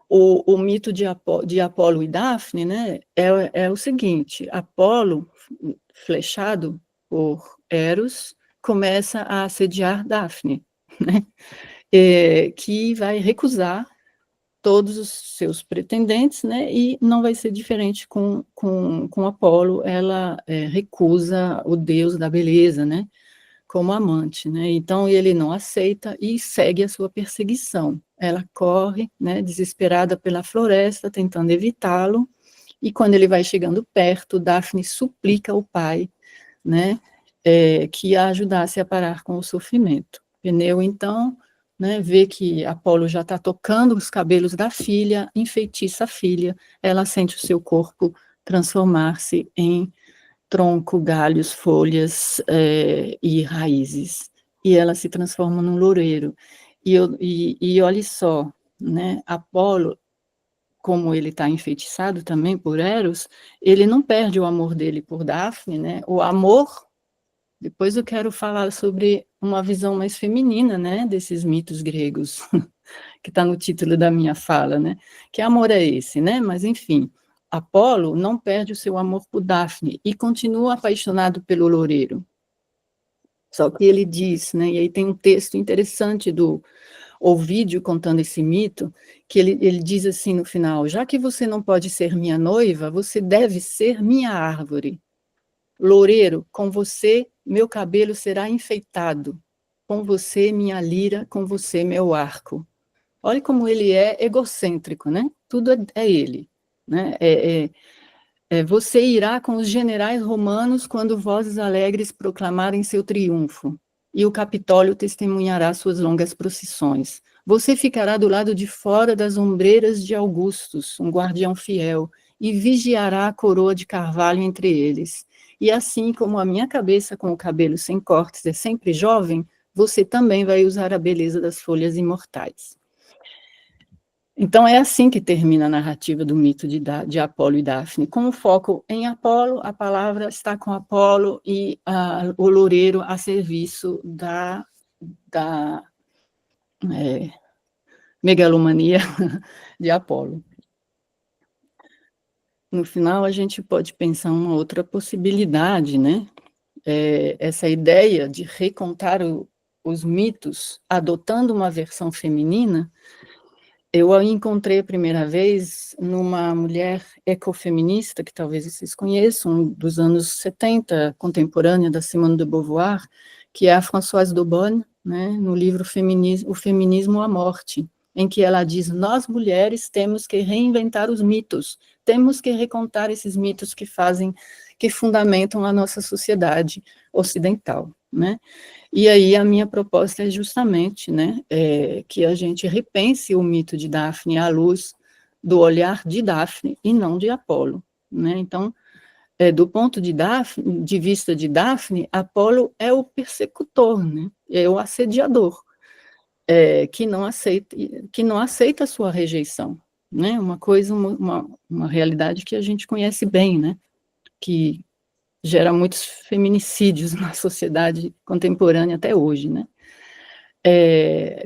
o mito de Apolo e Daphne, né, é o seguinte: Apolo, flechado por Eros, começa a assediar Daphne, né, que vai recusar todos os seus pretendentes, né, e não vai ser diferente com Apolo. Ela recusa o deus da beleza, né, como amante, né? Então ele não aceita e segue a sua perseguição. Ela corre, né, desesperada pela floresta, tentando evitá-lo, e quando ele vai chegando perto, Daphne suplica ao pai, né, que a ajudasse a parar com o sofrimento. Peneu, então, né, vê que Apolo já está tocando os cabelos da filha, enfeitiça a filha, ela sente o seu corpo transformar-se em tronco, galhos, folhas e raízes, e ela se transforma num loureiro. E olhe só, né, Apolo, como ele está enfeitiçado também por Eros, ele não perde o amor dele por Daphne, né? O amor, depois eu quero falar sobre uma visão mais feminina, né, desses mitos gregos, que está no título da minha fala, né? Que amor é esse, né? Mas, enfim, Apolo não perde o seu amor por Daphne e continua apaixonado pelo loureiro. Só que ele diz, né, e aí tem um texto interessante do Ovídio contando esse mito, que ele diz assim no final: já que você não pode ser minha noiva, você deve ser minha árvore. Loureiro, com você meu cabelo será enfeitado, com você minha lira, com você meu arco. Olha como ele é egocêntrico, né? Tudo é ele, né? Você irá com os generais romanos quando vozes alegres proclamarem seu triunfo, e o Capitólio testemunhará suas longas procissões. Você ficará do lado de fora das ombreiras de Augustus, um guardião fiel, e vigiará a coroa de carvalho entre eles. E assim como a minha cabeça com o cabelo sem cortes é sempre jovem, você também vai usar a beleza das folhas imortais. Então, é assim que termina a narrativa do mito de Apolo e Daphne. Com o foco em Apolo, a palavra está com Apolo e o loureiro a serviço da megalomania de Apolo. No final, a gente pode pensar uma outra possibilidade, né? Essa ideia de recontar os mitos adotando uma versão feminina. Eu a encontrei a primeira vez numa mulher ecofeminista, que talvez vocês conheçam, dos anos 70, contemporânea da Simone de Beauvoir, que é a Françoise Daubonne, né, no livro O Feminismo à Morte. em que ela diz: nós mulheres temos que reinventar os mitos, temos que recontar esses mitos que fundamentam a nossa sociedade ocidental, né? E aí a minha proposta é justamente, né, que a gente repense o mito de Dafne à luz do olhar de Dafne e não de Apolo, né? Então, do ponto de vista de Dafne, Apolo é o persecutor, né? É o assediador, que não aceita a sua rejeição, né? Uma realidade que a gente conhece bem, né? Que gera muitos feminicídios na sociedade contemporânea até hoje, né?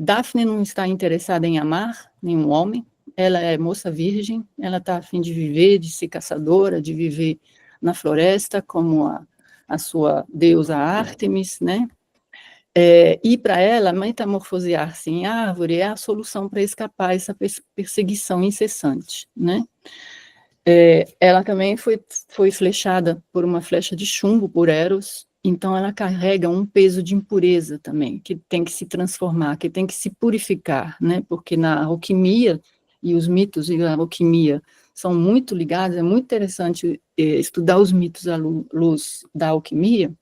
Dafne não está interessada em amar nenhum homem, ela é moça virgem, ela está a fim de viver, de ser caçadora, de viver na floresta, como a sua deusa Ártemis, né? E para ela, metamorfosear-se em árvore é a solução para escapar essa perseguição incessante, né? Ela também foi flechada por uma flecha de chumbo por Eros, então ela carrega um peso de impureza também, que tem que se transformar, que tem que se purificar, né? Porque na alquimia, e os mitos e a alquimia são muito ligados, é muito interessante estudar os mitos à luz da alquimia.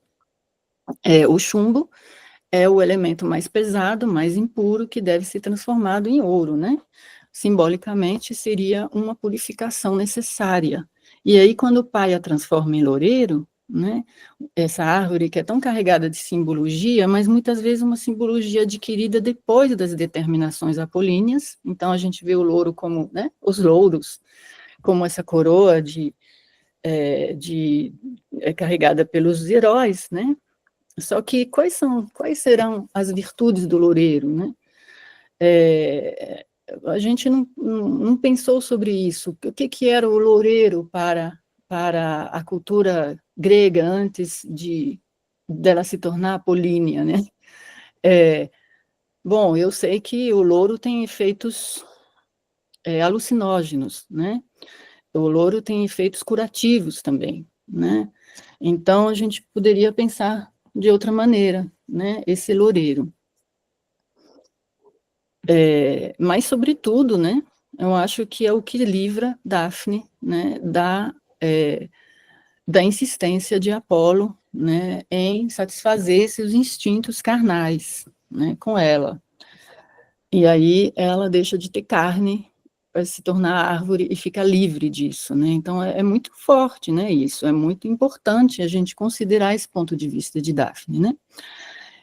O chumbo é o elemento mais pesado, mais impuro, que deve ser transformado em ouro, né? Simbolicamente, seria uma purificação necessária. E aí, quando o pai a transforma em loureiro, né, essa árvore que é tão carregada de simbologia, mas muitas vezes uma simbologia adquirida depois das determinações apolíneas, então a gente vê o louro como, né, os louros, como essa coroa carregada pelos heróis, né? Só que quais serão as virtudes do loureiro, né? A gente não pensou sobre isso. O que era o loureiro para a cultura grega antes dela se tornar apolínea, né? Bom, eu sei que o louro tem efeitos alucinógenos, né? O louro tem efeitos curativos também, né? Então, a gente poderia pensar de outra maneira, né? Esse loureiro. Mas, sobretudo, né? Eu acho que é o que livra Dafne, né? Da insistência de Apolo, né? Em satisfazer seus instintos carnais, né? Com ela. E aí ela deixa de ter carne para se tornar árvore e fica livre disso, né? Então é muito forte, né? Isso é muito importante a gente considerar esse ponto de vista de Dafne, né?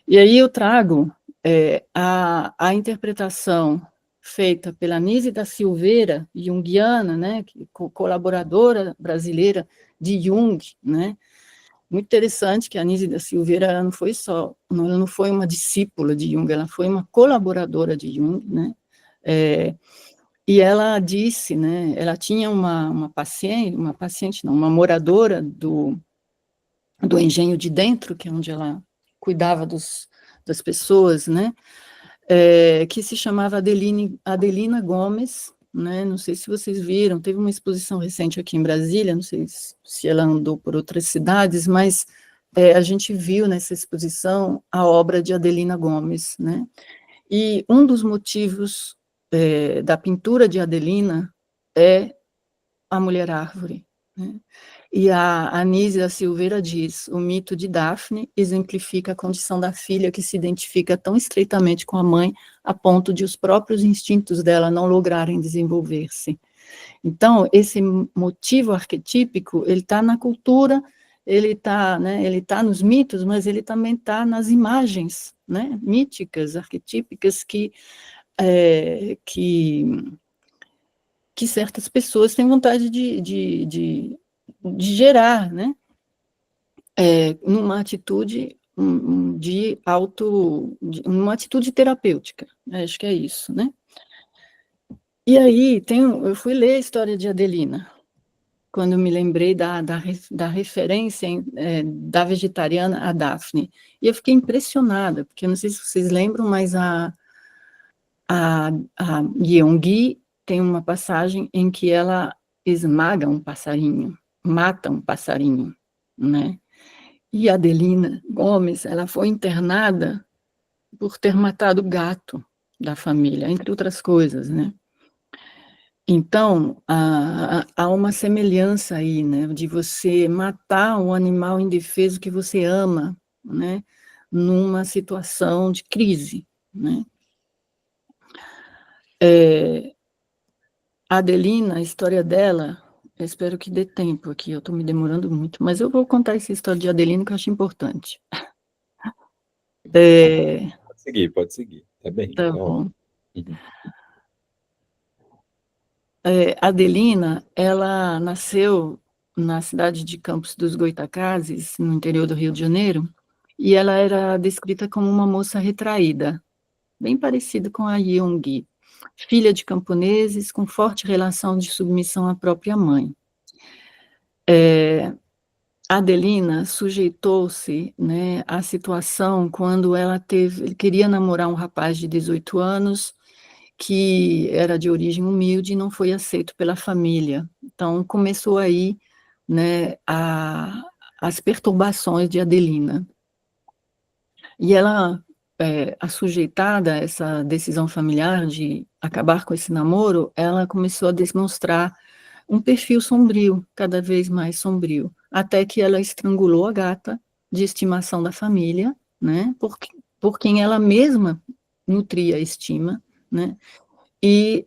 E aí eu trago a interpretação feita pela Nise da Silveira, junguiana, né? Colaboradora brasileira de Jung, né? Muito interessante que a Nise da Silveira ela não foi uma discípula de Jung, ela foi uma colaboradora de Jung, né? E ela disse, né? Ela tinha uma moradora do Engenho de Dentro, que é onde ela cuidava das pessoas, né? Que se chamava Adelina Gomes, né? Não sei se vocês viram, teve uma exposição recente aqui em Brasília, não sei se ela andou por outras cidades, mas a gente viu nessa exposição a obra de Adelina Gomes, né? E um dos motivos da pintura de Adelina é a mulher árvore, né? E a Anísia Silveira diz: o mito de Dafne exemplifica a condição da filha que se identifica tão estreitamente com a mãe, a ponto de os próprios instintos dela não lograrem desenvolver-se. Então, esse motivo arquetípico, ele está na cultura, ele está, né, nos mitos, mas ele também está nas imagens, né, míticas, arquetípicas que certas pessoas têm vontade de gerar, né, numa atitude uma atitude terapêutica, acho que é isso, né? E aí, eu fui ler a história de Adelina, quando eu me lembrei da referência da vegetariana a Dafne, e eu fiquei impressionada, porque eu não sei se vocês lembram, mas a Yeongi tem uma passagem em que ela esmaga um passarinho, mata um passarinho, né? E a Adelina Gomes, ela foi internada por ter matado gato, da família, entre outras coisas, né? Então, há uma semelhança aí, né, de você matar um animal indefeso que você ama, né, numa situação de crise, né? A Adelina, a história dela, eu espero que dê tempo aqui, eu estou me demorando muito, mas eu vou contar essa história de Adelina que eu acho importante. Pode seguir, tá bem, Tá tá bom. ótimo. Uhum. Adelina, ela nasceu na cidade de Campos dos Goytacazes, no interior do Rio de Janeiro, e ela era descrita como uma moça retraída, bem parecida com a Yeon-gi, filha de camponeses com forte relação de submissão à própria mãe. Adelina sujeitou-se, né, à situação quando ela queria namorar um rapaz de 18 anos, que era de origem humilde e não foi aceito pela família. Então, começou aí, né, as perturbações de Adelina. E ela, assujeitada a essa decisão familiar de acabar com esse namoro, ela começou a demonstrar um perfil sombrio, cada vez mais sombrio, até que ela estrangulou a gata de estimação da família, né, por quem ela mesma nutria estima, né, e,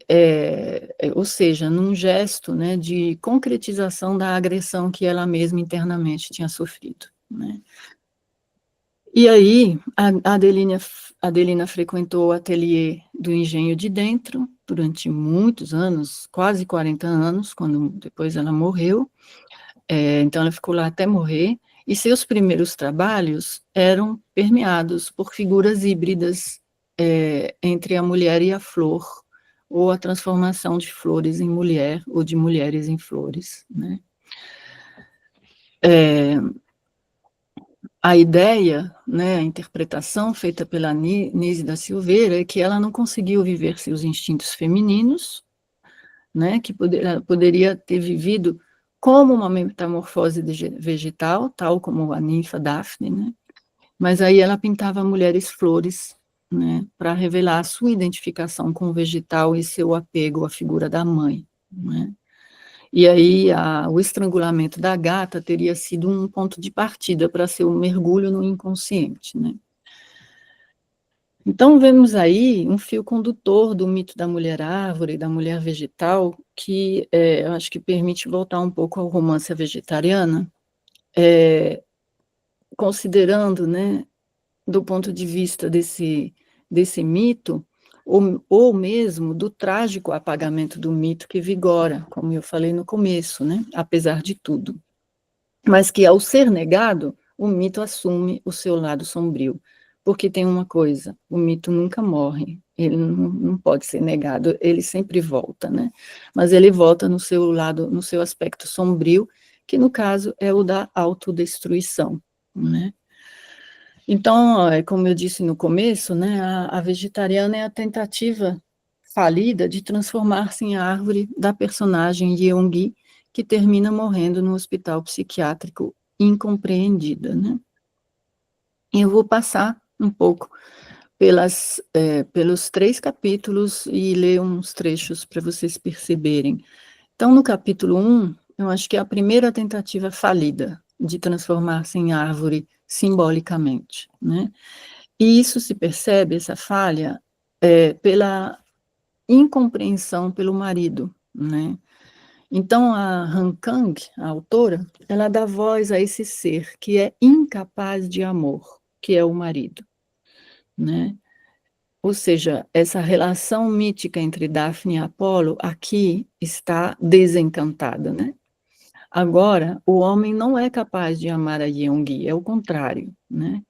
ou seja, num gesto, né, de concretização da agressão que ela mesma internamente tinha sofrido, né. E aí, a Adelina frequentou o ateliê do Engenho de Dentro durante muitos anos, quase 40 anos, quando depois ela morreu, então ela ficou lá até morrer, e seus primeiros trabalhos eram permeados por figuras híbridas entre a mulher e a flor, ou a transformação de flores em mulher, ou de mulheres em flores, né? A ideia, né, a interpretação feita pela Nise da Silveira é que ela não conseguiu viver seus instintos femininos, né, que poderia ter vivido como uma metamorfose vegetal, tal como a ninfa Daphne, né, mas aí ela pintava mulheres flores, né, para revelar a sua identificação com o vegetal e seu apego à figura da mãe, né. E aí o estrangulamento da gata teria sido um ponto de partida para ser um mergulho no inconsciente, né. Então vemos aí um fio condutor do mito da mulher árvore e da mulher vegetal, que eu acho que permite voltar um pouco ao romance vegetariana, considerando, né, do ponto de vista desse mito, ou mesmo do trágico apagamento do mito que vigora, como eu falei no começo, né, apesar de tudo. Mas que, ao ser negado, o mito assume o seu lado sombrio. Porque tem uma coisa, o mito nunca morre, ele não pode ser negado, ele sempre volta, né? Mas ele volta no seu lado, no seu aspecto sombrio, que no caso é o da autodestruição, né? Então, como eu disse no começo, né, a vegetariana é a tentativa falida de transformar-se em árvore da personagem Yeon-gi, que termina morrendo no hospital psiquiátrico incompreendida, né? E eu vou passar um pouco pelos 3 capítulos e ler uns trechos para vocês perceberem. Então, no capítulo 1, eu acho que é a primeira tentativa falida de transformar-se em árvore simbolicamente, né? E isso se percebe, essa falha, pela incompreensão pelo marido, né? Então, a Han Kang, a autora, ela dá voz a esse ser que é incapaz de amor, que é o marido, né? Ou seja, essa relação mítica entre Daphne e Apolo aqui está desencantada, né? Agora, o homem não é capaz de amar a Yeon-gi, é o contrário, né?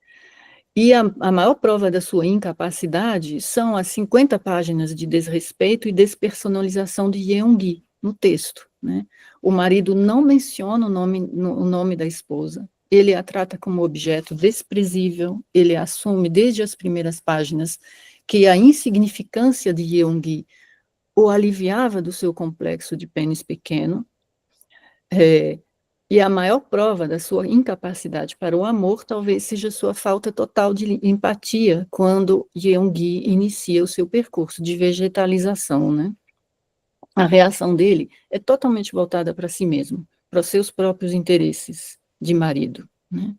E a maior prova da sua incapacidade são as 50 páginas de desrespeito e despersonalização de Yeon-gi no texto, né? O marido não menciona o nome da esposa, ele a trata como objeto desprezível, ele assume desde as primeiras páginas que a insignificância de Yeon-gi o aliviava do seu complexo de pênis pequeno, E a maior prova da sua incapacidade para o amor talvez seja sua falta total de empatia quando Yeon-gi inicia o seu percurso de vegetalização, né? A reação dele é totalmente voltada para si mesmo, para os seus próprios interesses de marido, né?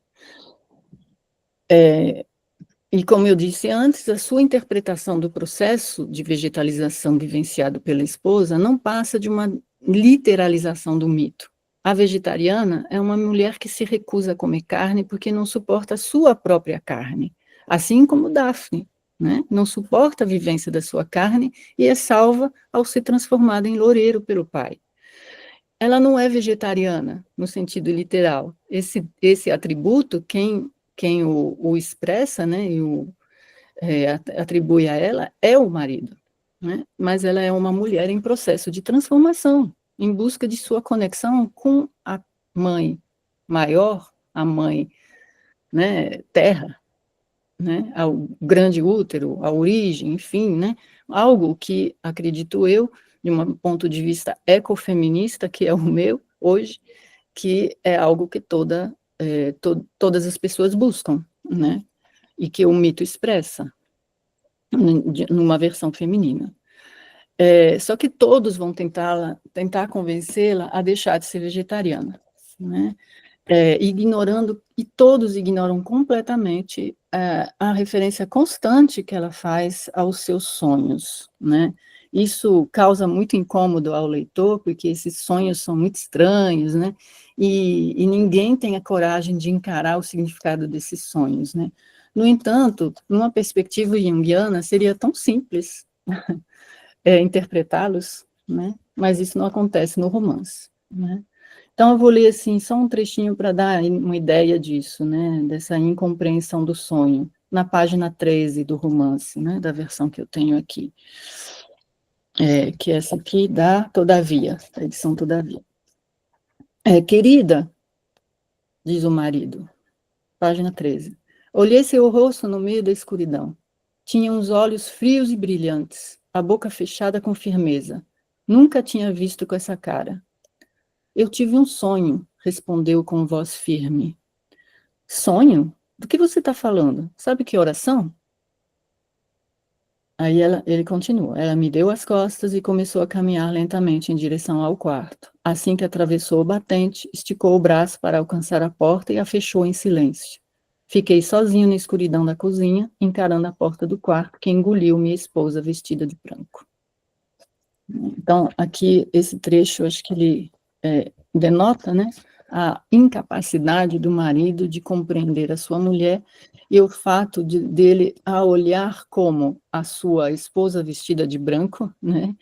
E como eu disse antes, a sua interpretação do processo de vegetalização vivenciado pela esposa não passa de uma literalização do mito. A vegetariana é uma mulher que se recusa a comer carne porque não suporta a sua própria carne, assim como Daphne, né? Não suporta a vivência da sua carne e é salva ao ser transformada em loureiro pelo pai. Ela não é vegetariana, no sentido literal. Esse atributo, quem o expressa, né, e atribui a ela, é o marido, né? Mas ela é uma mulher em processo de transformação, em busca de sua conexão com a mãe maior, a mãe, né, terra, né, ao grande útero, a origem, enfim, né, algo que, acredito eu, de um ponto de vista ecofeminista, que é o meu hoje, que é algo que todas as pessoas buscam, né, e que o mito expressa, numa versão feminina. Só que todos vão tentar convencê-la a deixar de ser vegetariana, né, ignorando, e todos ignoram completamente a referência constante que ela faz aos seus sonhos, né? Isso causa muito incômodo ao leitor, porque esses sonhos são muito estranhos, né? E ninguém tem a coragem de encarar o significado desses sonhos, né? No entanto, numa perspectiva junguiana, seria tão simples interpretá-los, né? Mas isso não acontece no romance, né? Então, eu vou ler, assim, só um trechinho para dar uma ideia disso, né, dessa incompreensão do sonho, na página 13 do romance, né, da versão que eu tenho aqui, que é essa aqui da Todavia, da edição Todavia. Querida, diz o marido, página 13, olhei seu rosto no meio da escuridão. Tinha uns olhos frios e brilhantes, a boca fechada com firmeza. Nunca tinha visto com essa cara. Eu tive um sonho, respondeu com voz firme. Sonho? Do que você está falando? Sabe que oração? Aí ele continua. Ela me deu as costas e começou a caminhar lentamente em direção ao quarto. Assim que atravessou o batente, esticou o braço para alcançar a porta e a fechou em silêncio. Fiquei sozinho na escuridão da cozinha, encarando a porta do quarto, que engoliu minha esposa vestida de branco. Então, aqui, esse trecho, acho que ele denota, né, a incapacidade do marido de compreender a sua mulher e o fato dele a olhar como a sua esposa vestida de branco, né,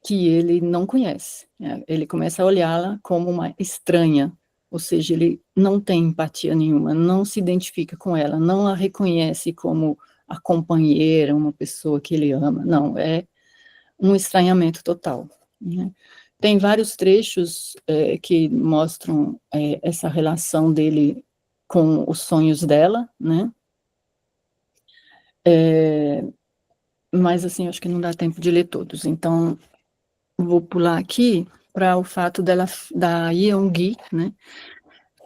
que ele não conhece. Ele começa a olhá-la como uma estranha, ou seja, ele não tem empatia nenhuma, não se identifica com ela, não a reconhece como a companheira, uma pessoa que ele ama, não, é um estranhamento total, né? Tem vários trechos que mostram essa relação dele com os sonhos dela, né? Mas, assim, acho que não dá tempo de ler todos, então vou pular aqui para o fato da Yeon-gi, né,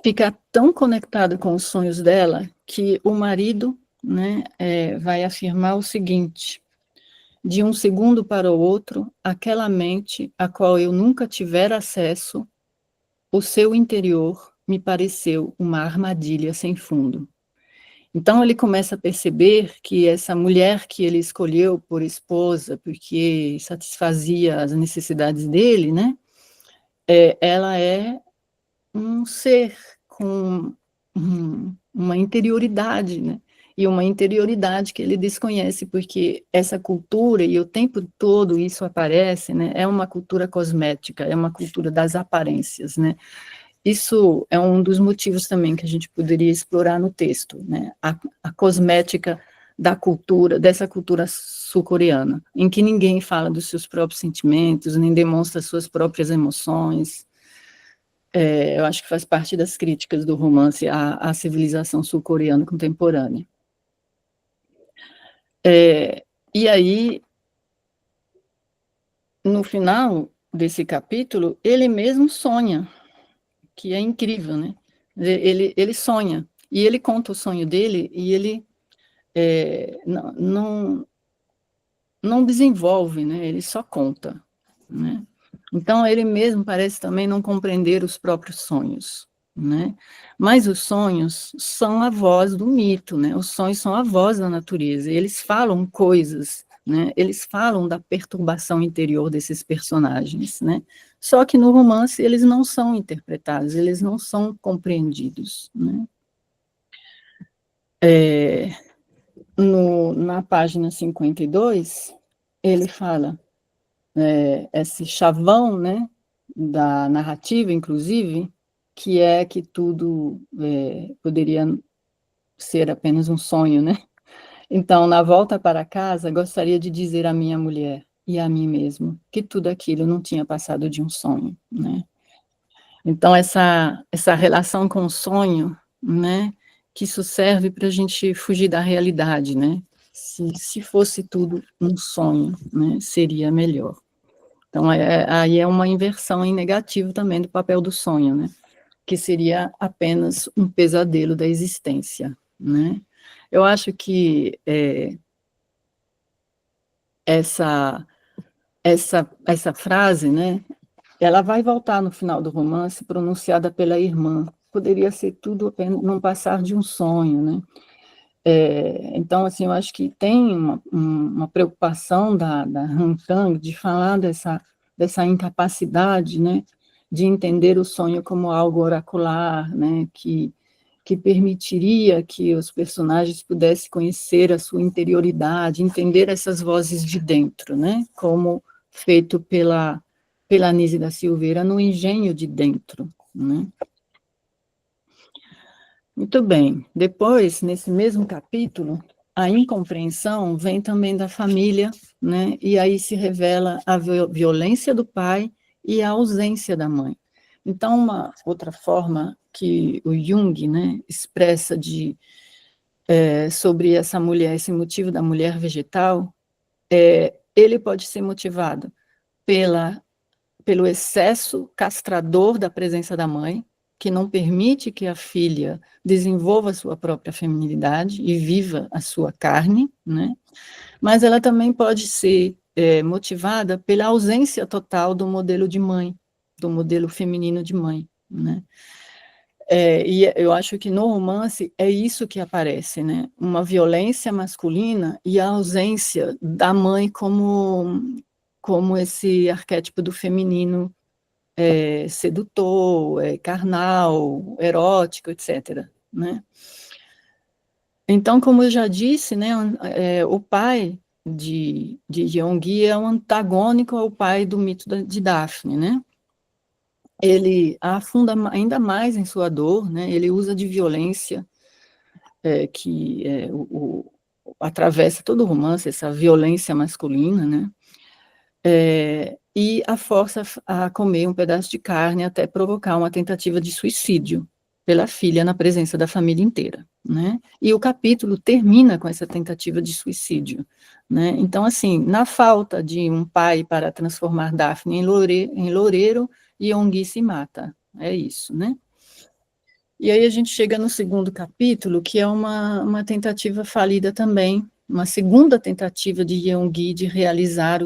ficar tão conectada com os sonhos dela que o marido, né, vai afirmar o seguinte: de um segundo para o outro, aquela mente a qual eu nunca tivera acesso, o seu interior me pareceu uma armadilha sem fundo. Então ele começa a perceber que essa mulher que ele escolheu por esposa, porque satisfazia as necessidades dele, né, ela é um ser com uma interioridade, né, e uma interioridade que ele desconhece, porque essa cultura, e o tempo todo isso aparece, né, é uma cultura cosmética, é uma cultura das aparências, né. Isso é um dos motivos também que a gente poderia explorar no texto, né, a cosmética da cultura, dessa cultura sul-coreana, em que ninguém fala dos seus próprios sentimentos, nem demonstra suas próprias emoções. Eu acho que faz parte das críticas do romance à civilização sul-coreana contemporânea. E aí, no final desse capítulo, ele mesmo sonha, que é incrível, né? Ele sonha, e ele conta o sonho dele, e ele não desenvolve, né? Ele só conta, né? Então, ele mesmo parece também não compreender os próprios sonhos, né? Mas os sonhos são a voz do mito, né? Os sonhos são a voz da natureza, eles falam coisas, né? Eles falam da perturbação interior desses personagens, né? Só que no romance eles não são interpretados, eles não são compreendidos, né? Na página 52, ele fala, esse chavão, né, da narrativa, inclusive, que é que tudo poderia ser apenas um sonho, né? Então, na volta para casa, gostaria de dizer à minha mulher e a mim mesmo que tudo aquilo não tinha passado de um sonho, né? Então, essa relação com o sonho, né, que isso serve para a gente fugir da realidade, né? Se fosse tudo um sonho, né, seria melhor. Então, aí é uma inversão em negativo também do papel do sonho, né? Que seria apenas um pesadelo da existência, né? Eu acho que essa frase, né, ela vai voltar no final do romance, pronunciada pela irmã. Poderia ser tudo apenas num passar de um sonho, né? Então, assim, eu acho que tem uma preocupação da Han Kang de falar dessa incapacidade, né, de entender o sonho como algo oracular, né, que permitiria que os personagens pudessem conhecer a sua interioridade, entender essas vozes de dentro, né, como feito pela Anísia da Silveira no Engenho de Dentro, né. Muito bem. Depois, nesse mesmo capítulo, a incompreensão vem também da família, né? E aí se revela a violência do pai e a ausência da mãe. Então, uma outra forma que o Jung, né, expressa sobre essa mulher, esse motivo da mulher vegetal, ele pode ser motivado pelo excesso castrador da presença da mãe, que não permite que a filha desenvolva a sua própria feminilidade e viva a sua carne, né? Mas ela também pode ser motivada pela ausência total do modelo de mãe, do modelo feminino de mãe, né? E eu acho que no romance é isso que aparece, né? Uma violência masculina e a ausência da mãe como esse arquétipo do feminino sedutor, carnal, erótico, etc., né? Então, como eu já disse, né, o pai de Yeongi é um antagônico ao pai do mito de Daphne, né? Ele afunda ainda mais em sua dor, né? Ele usa de violência que atravessa todo o romance, essa violência masculina, né? E a força a comer um pedaço de carne até provocar uma tentativa de suicídio pela filha na presença da família inteira, né? E o capítulo termina com essa tentativa de suicídio, né? Então, assim, na falta de um pai para transformar Daphne em loureiro, Yeongi se mata, é isso, né? E aí a gente chega no segundo capítulo, que é uma tentativa falida também, uma segunda tentativa de Yeongi de realizar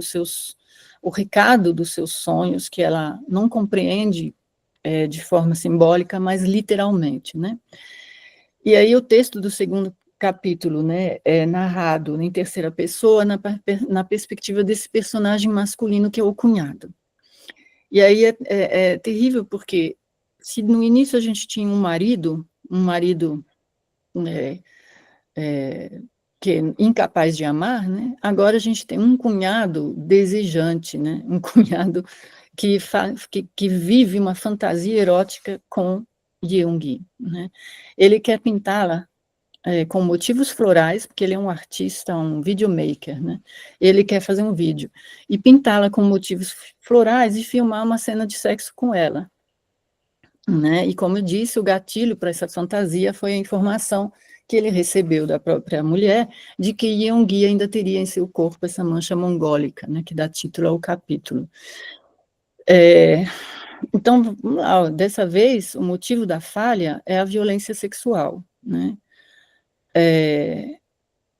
o recado dos seus sonhos, que ela não compreende de forma simbólica, mas literalmente, né? E aí o texto do segundo capítulo, né, é narrado em terceira pessoa, na perspectiva desse personagem masculino que é o cunhado. E aí é terrível, porque se no início a gente tinha um marido que é incapaz de amar, né? Agora a gente tem um cunhado desejante, né? Um cunhado que vive uma fantasia erótica com Yeongi, né? Ele quer pintá-la com motivos florais, porque ele é um artista, um videomaker, né? Ele quer fazer um vídeo e pintá-la com motivos florais e filmar uma cena de sexo com ela, né? E como eu disse, o gatilho para essa fantasia foi a informação que ele recebeu da própria mulher de que Yeongi ainda teria em seu corpo essa mancha mongólica, né, que dá título ao capítulo. Então, vamos lá, dessa vez, o motivo da falha é a violência sexual, né?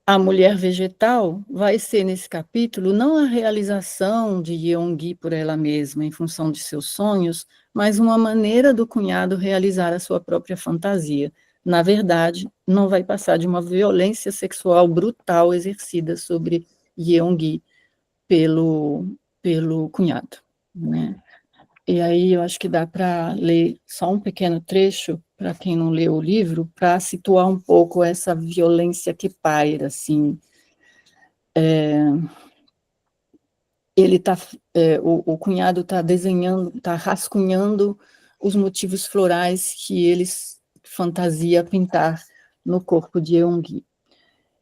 A mulher vegetal vai ser, nesse capítulo, não a realização de Yeongi por ela mesma, em função de seus sonhos, mas uma maneira do cunhado realizar a sua própria fantasia. Na verdade, não vai passar de uma violência sexual brutal exercida sobre Yeongi pelo cunhado, né? E aí eu acho que dá para ler só um pequeno trecho, para quem não leu o livro, para situar um pouco essa violência que paira, assim. O cunhado está desenhando, está rascunhando os motivos florais que eles fantasia pintar no corpo de Eungi.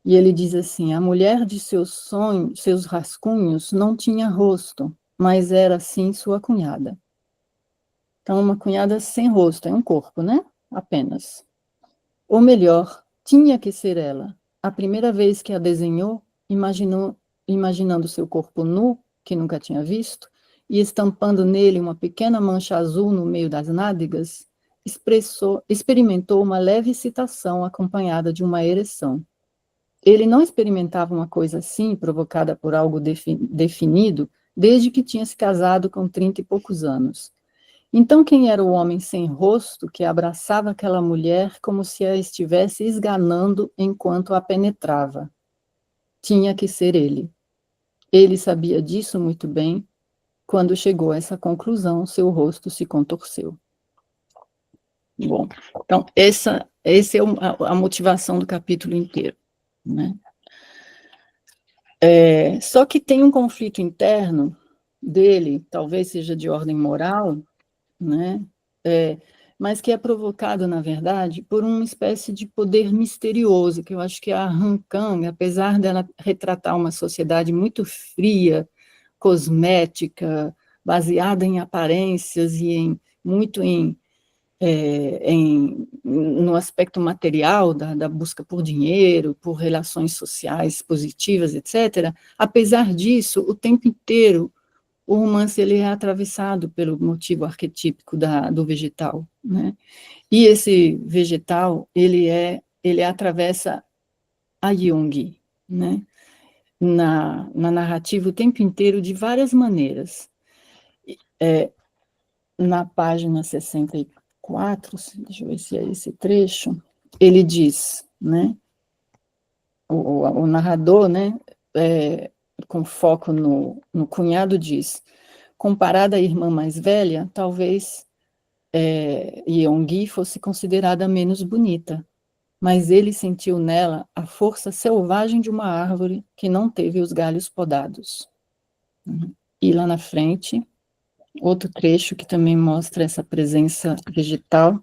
E ele diz assim: a mulher de seus sonhos, seus rascunhos, não tinha rosto, mas era sim sua cunhada. Então, uma cunhada sem rosto, é um corpo, né? Apenas. Ou melhor, tinha que ser ela. A primeira vez que a desenhou, imaginando seu corpo nu, que nunca tinha visto, e estampando nele uma pequena mancha azul no meio das nádegas, experimentou uma leve excitação acompanhada de uma ereção. Ele não experimentava uma coisa assim, provocada por algo definido, desde que tinha se casado com 30 e poucos anos. Então, quem era o homem sem rosto que abraçava aquela mulher como se a estivesse esganando enquanto a penetrava? Tinha que ser ele. Ele sabia disso muito bem. Quando chegou a essa conclusão, seu rosto se contorceu. Bom, então, essa é a motivação do capítulo inteiro, né? Só que tem um conflito interno dele, talvez seja de ordem moral, né? Mas que é provocado, na verdade, por uma espécie de poder misterioso, que eu acho que a Han Kang, apesar dela retratar uma sociedade muito fria, cosmética, baseada em aparências e muito no aspecto material da busca por dinheiro, por relações sociais positivas, etc., apesar disso, o tempo inteiro, o romance ele é atravessado pelo motivo arquetípico do vegetal, né? E esse vegetal, ele atravessa a Jung, né? Na narrativa o tempo inteiro de várias maneiras. Na página 64, deixa eu ver se é esse trecho, ele diz, né? O narrador, né? Com foco no cunhado, diz: comparada à irmã mais velha, talvez Yeongi fosse considerada menos bonita, mas ele sentiu nela a força selvagem de uma árvore que não teve os galhos podados. E lá na frente, outro trecho que também mostra essa presença vegetal,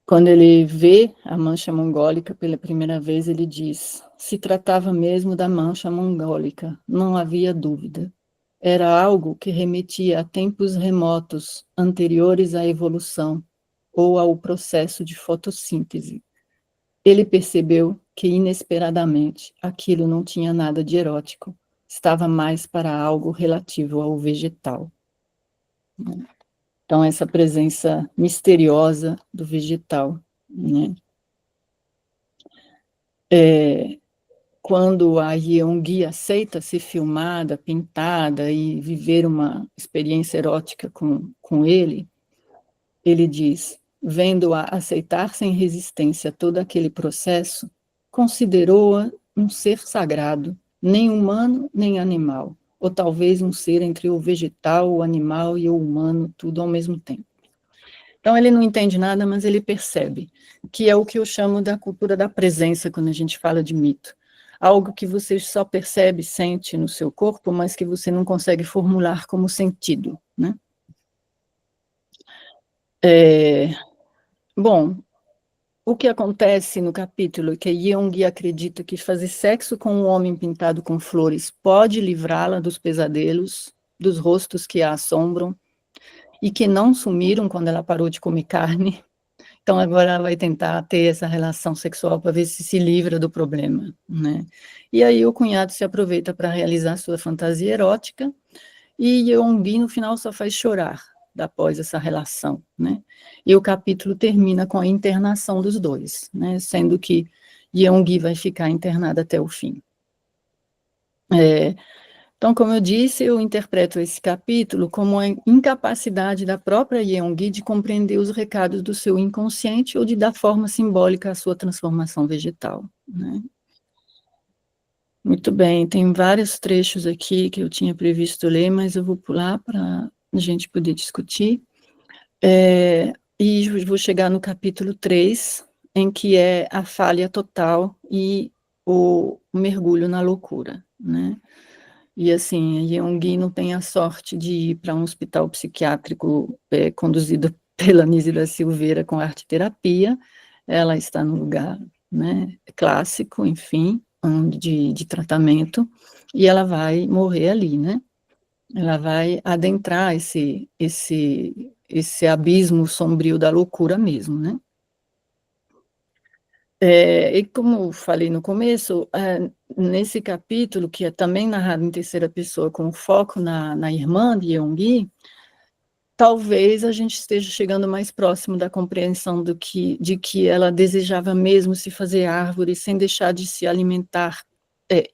quando ele vê a mancha mongólica pela primeira vez, ele diz: se tratava mesmo da mancha mongólica, não havia dúvida. Era algo que remetia a tempos remotos, anteriores à evolução, ou ao processo de fotossíntese. Ele percebeu que, inesperadamente, aquilo não tinha nada de erótico, estava mais para algo relativo ao vegetal. Então, essa presença misteriosa do vegetal, né? Quando a Yeongi aceita ser filmada, pintada e viver uma experiência erótica com ele diz: vendo-a aceitar sem resistência todo aquele processo, considerou-a um ser sagrado, nem humano nem animal, ou talvez um ser entre o vegetal, o animal e o humano, tudo ao mesmo tempo. Então, ele não entende nada, mas ele percebe, que é o que eu chamo da cultura da presença, quando a gente fala de mito. Algo que você só percebe, sente no seu corpo, mas que você não consegue formular como sentido, né? Bom, o que acontece no capítulo é que Yeongi acredita que fazer sexo com um homem pintado com flores pode livrá-la dos pesadelos, dos rostos que a assombram, e que não sumiram quando ela parou de comer carne, Então, agora ela vai tentar ter essa relação sexual para ver se livra do problema, né? E aí o cunhado se aproveita para realizar sua fantasia erótica, e Yeongi, no final, só faz chorar após essa relação, né? E o capítulo termina com a internação dos dois, né? Sendo que Yeongi vai ficar internada até o fim. Então, como eu disse, eu interpreto esse capítulo como a incapacidade da própria Yeongi de compreender os recados do seu inconsciente ou de dar forma simbólica à sua transformação vegetal, né? Muito bem, tem vários trechos aqui que eu tinha previsto ler, mas eu vou pular para a gente poder discutir. E vou chegar no capítulo 3, em que é a falha total e o mergulho na loucura, né? E assim, a Yeongi não tem a sorte de ir para um hospital psiquiátrico conduzido pela Nise da Silveira com arte-terapia. Ela está num lugar, né, clássico, enfim, de tratamento, e ela vai morrer ali, né? Ela vai adentrar esse abismo sombrio da loucura mesmo, né? E como eu falei no começo, nesse capítulo, que é também narrado em terceira pessoa, com foco na irmã de Yeongi, talvez a gente esteja chegando mais próximo da compreensão de que ela desejava mesmo se fazer árvore sem deixar de se alimentar,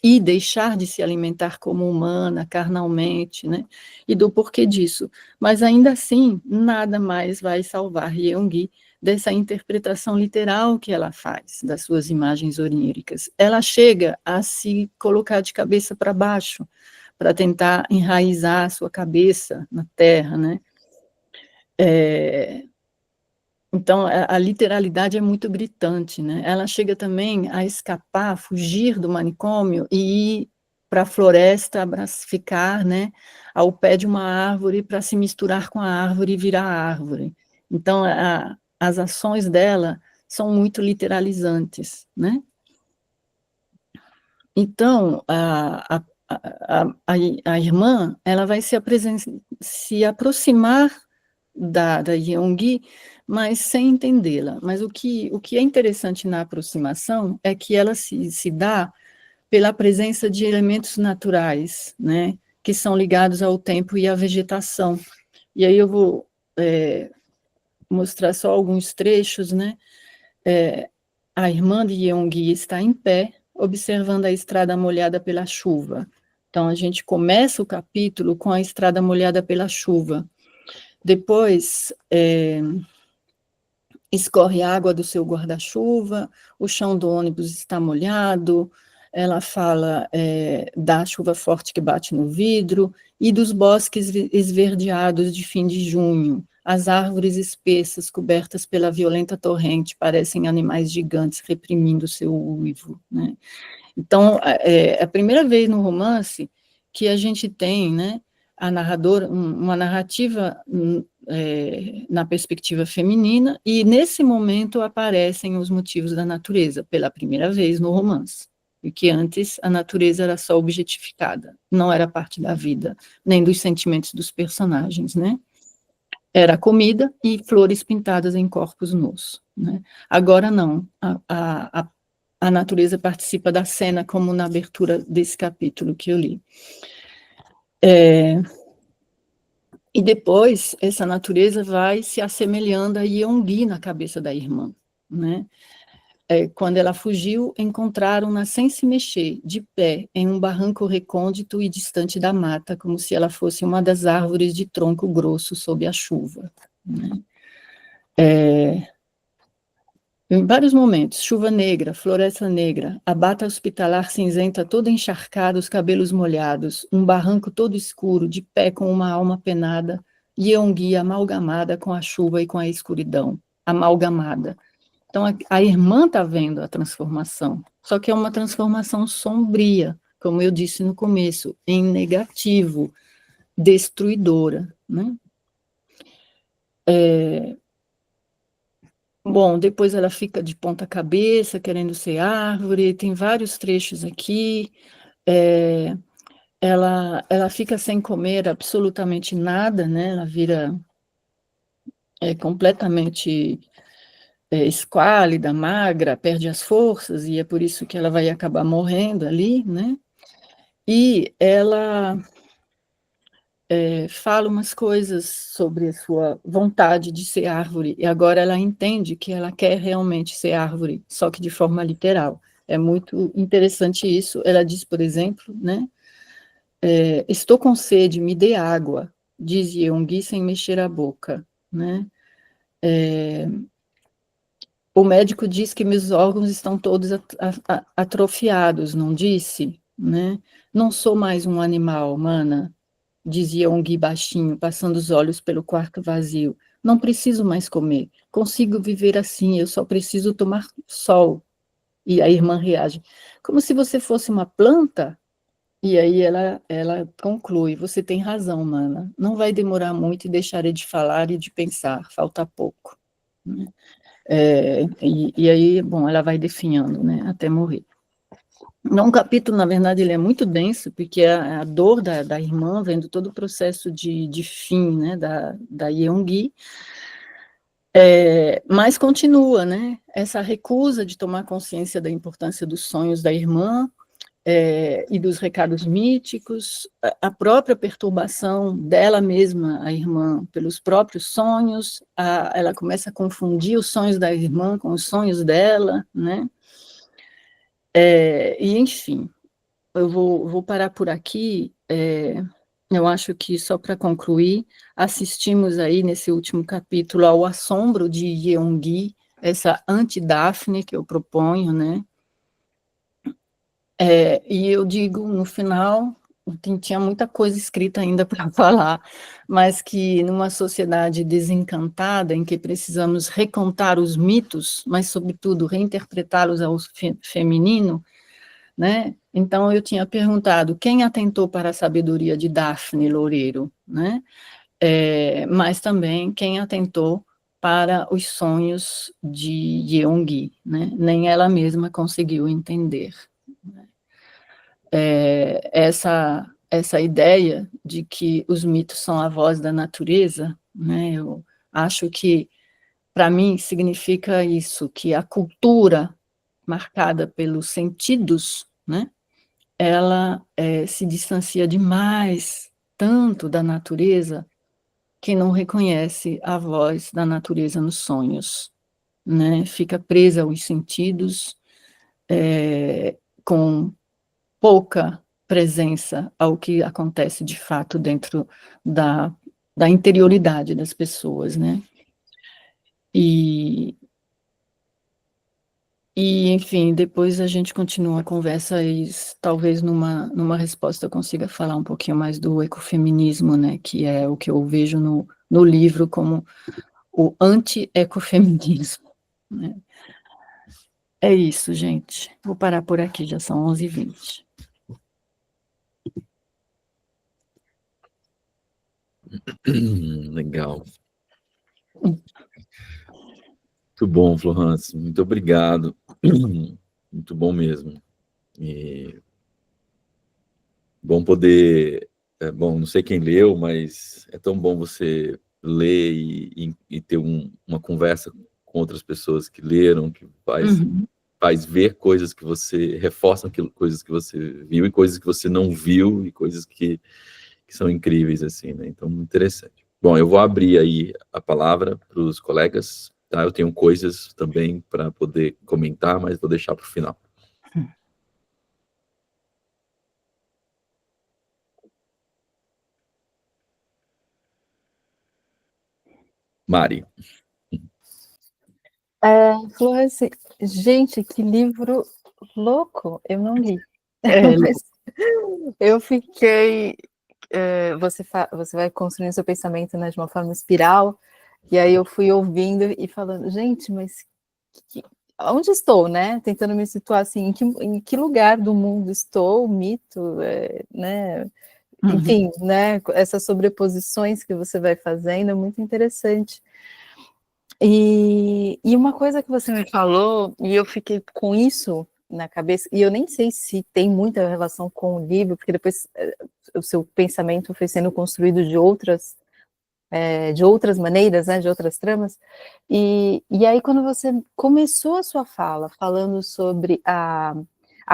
e deixar de se alimentar como humana, carnalmente, né? E do porquê disso. Mas ainda assim, nada mais vai salvar Yeongi dessa interpretação literal que ela faz das suas imagens oníricas. Ela chega a se colocar de cabeça para baixo, para tentar enraizar a sua cabeça na terra, né? Então, a literalidade é muito gritante, né? Ela chega também a escapar, fugir do manicômio e ir para a floresta, ficar, né, ao pé de uma árvore para se misturar com a árvore e virar árvore. Então, as ações dela são muito literalizantes, né? Então, a irmã, ela vai se aproximar da Yeongi, mas sem entendê-la. Mas o que é interessante na aproximação é que ela se dá pela presença de elementos naturais, né, que são ligados ao tempo e à vegetação. E aí eu vou mostrar só alguns trechos, né? A irmã de Yeongi está em pé, observando a estrada molhada pela chuva. Então, a gente começa o capítulo com a estrada molhada pela chuva. Depois, escorre água do seu guarda-chuva, o chão do ônibus está molhado, ela fala da chuva forte que bate no vidro e dos bosques esverdeados de fim de junho. As árvores espessas, cobertas pela violenta torrente, parecem animais gigantes reprimindo seu uivo, né? Então, é a primeira vez no romance que a gente tem, né, a narradora, uma narrativa na perspectiva feminina, e nesse momento aparecem os motivos da natureza, pela primeira vez no romance, e que antes a natureza era só objetificada, não era parte da vida, nem dos sentimentos dos personagens, né? Era comida e flores pintadas em corpos nus, né? Agora não, a natureza participa da cena, como na abertura desse capítulo que eu li. E depois, essa natureza vai se assemelhando a Yeongi na cabeça da irmã, né? Quando ela fugiu, encontraram-na sem se mexer, de pé, em um barranco recôndito e distante da mata, como se ela fosse uma das árvores de tronco grosso sob a chuva, né? Em vários momentos, chuva negra, floresta negra, a bata hospitalar cinzenta toda encharcada, os cabelos molhados, um barranco todo escuro, de pé com uma alma penada, Yeongi amalgamada com a chuva e com a escuridão, amalgamada. Então, a irmã está vendo a transformação, só que é uma transformação sombria, como eu disse no começo, em negativo, destruidora, né? Bom, depois ela fica de ponta cabeça, querendo ser árvore, tem vários trechos aqui, ela fica sem comer absolutamente nada, né? Ela vira completamente esquálida, magra, perde as forças, e é por isso que ela vai acabar morrendo ali, né? E ela fala umas coisas sobre a sua vontade de ser árvore, e agora ela entende que ela quer realmente ser árvore, só que de forma literal. É muito interessante isso. Ela diz, por exemplo, né? Estou com sede, me dê água, diz Yeonggi sem mexer a boca, né? O médico diz que meus órgãos estão todos atrofiados, não disse? Né? Não sou mais um animal, mana, dizia um gui baixinho, passando os olhos pelo quarto vazio. Não preciso mais comer, consigo viver assim, eu só preciso tomar sol. E a irmã reage, como se você fosse uma planta? E aí ela conclui, você tem razão, mana, não vai demorar muito e deixarei de falar e de pensar, falta pouco. Né? E aí, bom, ela vai definhando, né, até morrer. Então, o capítulo, na verdade, ele é muito denso, porque a dor da irmã, vendo todo o processo de fim, né, da Yeonggi, mas continua, né, essa recusa de tomar consciência da importância dos sonhos da irmã, e dos recados míticos, a própria perturbação dela mesma, a irmã, pelos próprios sonhos, ela começa a confundir os sonhos da irmã com os sonhos dela, né? E, enfim, eu vou parar por aqui. Eu acho que, só para concluir, assistimos aí, nesse último capítulo, ao assombro de Yeonggi, essa anti-Daphne que eu proponho, né? E eu digo, no final, tinha muita coisa escrita ainda para falar, mas que numa sociedade desencantada, em que precisamos recontar os mitos, mas, sobretudo, reinterpretá-los ao feminino, né? Então, eu tinha perguntado, quem atentou para a sabedoria de Daphne Loureiro, né? Mas também quem atentou para os sonhos de Yeonggi, né? Nem ela mesma conseguiu entender. Essa ideia de que os mitos são a voz da natureza, né, eu acho que, para mim, significa isso, que a cultura marcada pelos sentidos, né, ela se distancia demais, tanto da natureza, que não reconhece a voz da natureza nos sonhos, né, fica presa aos sentidos, com pouca presença ao que acontece de fato dentro da interioridade das pessoas, né? E, enfim, depois a gente continua a conversa e talvez numa resposta eu consiga falar um pouquinho mais do ecofeminismo, né? Que é o que eu vejo no livro como o anti-ecofeminismo, né? É isso, gente. Vou parar por aqui, já são 11h20. Legal. Muito bom, Florence. Muito obrigado. Muito bom mesmo. E bom poder... bom, não sei quem leu, mas é tão bom você ler e ter uma conversa com outras pessoas que leram, que faz ver coisas que você... reforçam coisas que você viu e coisas que você não viu e coisas que são incríveis, assim, né? Então, muito interessante. Bom, eu vou abrir aí a palavra para os colegas, tá? Eu tenho coisas também para poder comentar, mas vou deixar para o final. Mari. Florence, gente, que livro louco, eu não li. Mas eu fiquei... você vai construindo seu pensamento, né, de uma forma espiral, e aí eu fui ouvindo e falando, gente, mas onde estou, né? Tentando me situar assim, em que lugar do mundo estou, mito, né? Enfim, né? Essas sobreposições que você vai fazendo é muito interessante. E uma coisa que você me falou, e eu fiquei com isso na cabeça, e eu nem sei se tem muita relação com o livro, porque depois o seu pensamento foi sendo construído de outras de outras maneiras, né, de outras tramas, e aí quando você começou a sua fala falando sobre a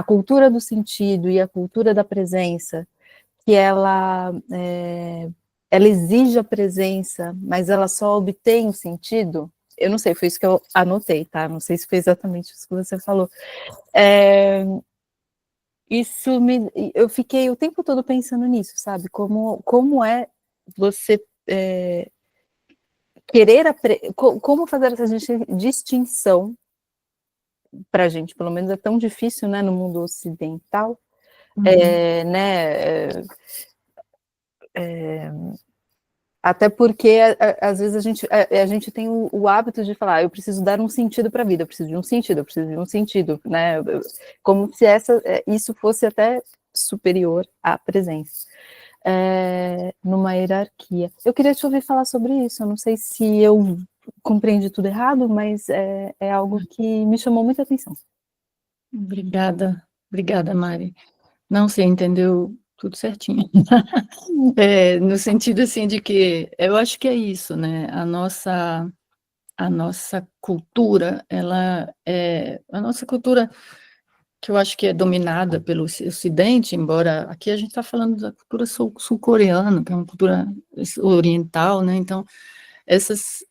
cultura do sentido e a cultura da presença, que ela exige a presença, mas ela só obtém o sentido, eu não sei, foi isso que eu anotei, tá? Não sei se foi exatamente isso que você falou. Eu fiquei o tempo todo pensando nisso, sabe? Como é você como fazer essa distinção para a gente, pelo menos é tão difícil, né, no mundo ocidental, né? Até porque, às vezes, a gente tem o hábito de falar, eu preciso dar um sentido para a vida, eu preciso de um sentido, eu preciso de um sentido, né? Como se isso fosse até superior à presença, numa hierarquia. Eu queria te ouvir falar sobre isso, eu não sei se eu compreendi tudo errado, mas é algo que me chamou muita atenção. Obrigada, Mari. Não, você entendeu tudo certinho. No sentido, assim, de que eu acho que é isso, né? A nossa cultura, a nossa cultura, que eu acho que é dominada pelo Ocidente, embora aqui a gente está falando da cultura sul-coreana, que é uma cultura oriental, né? Então, essas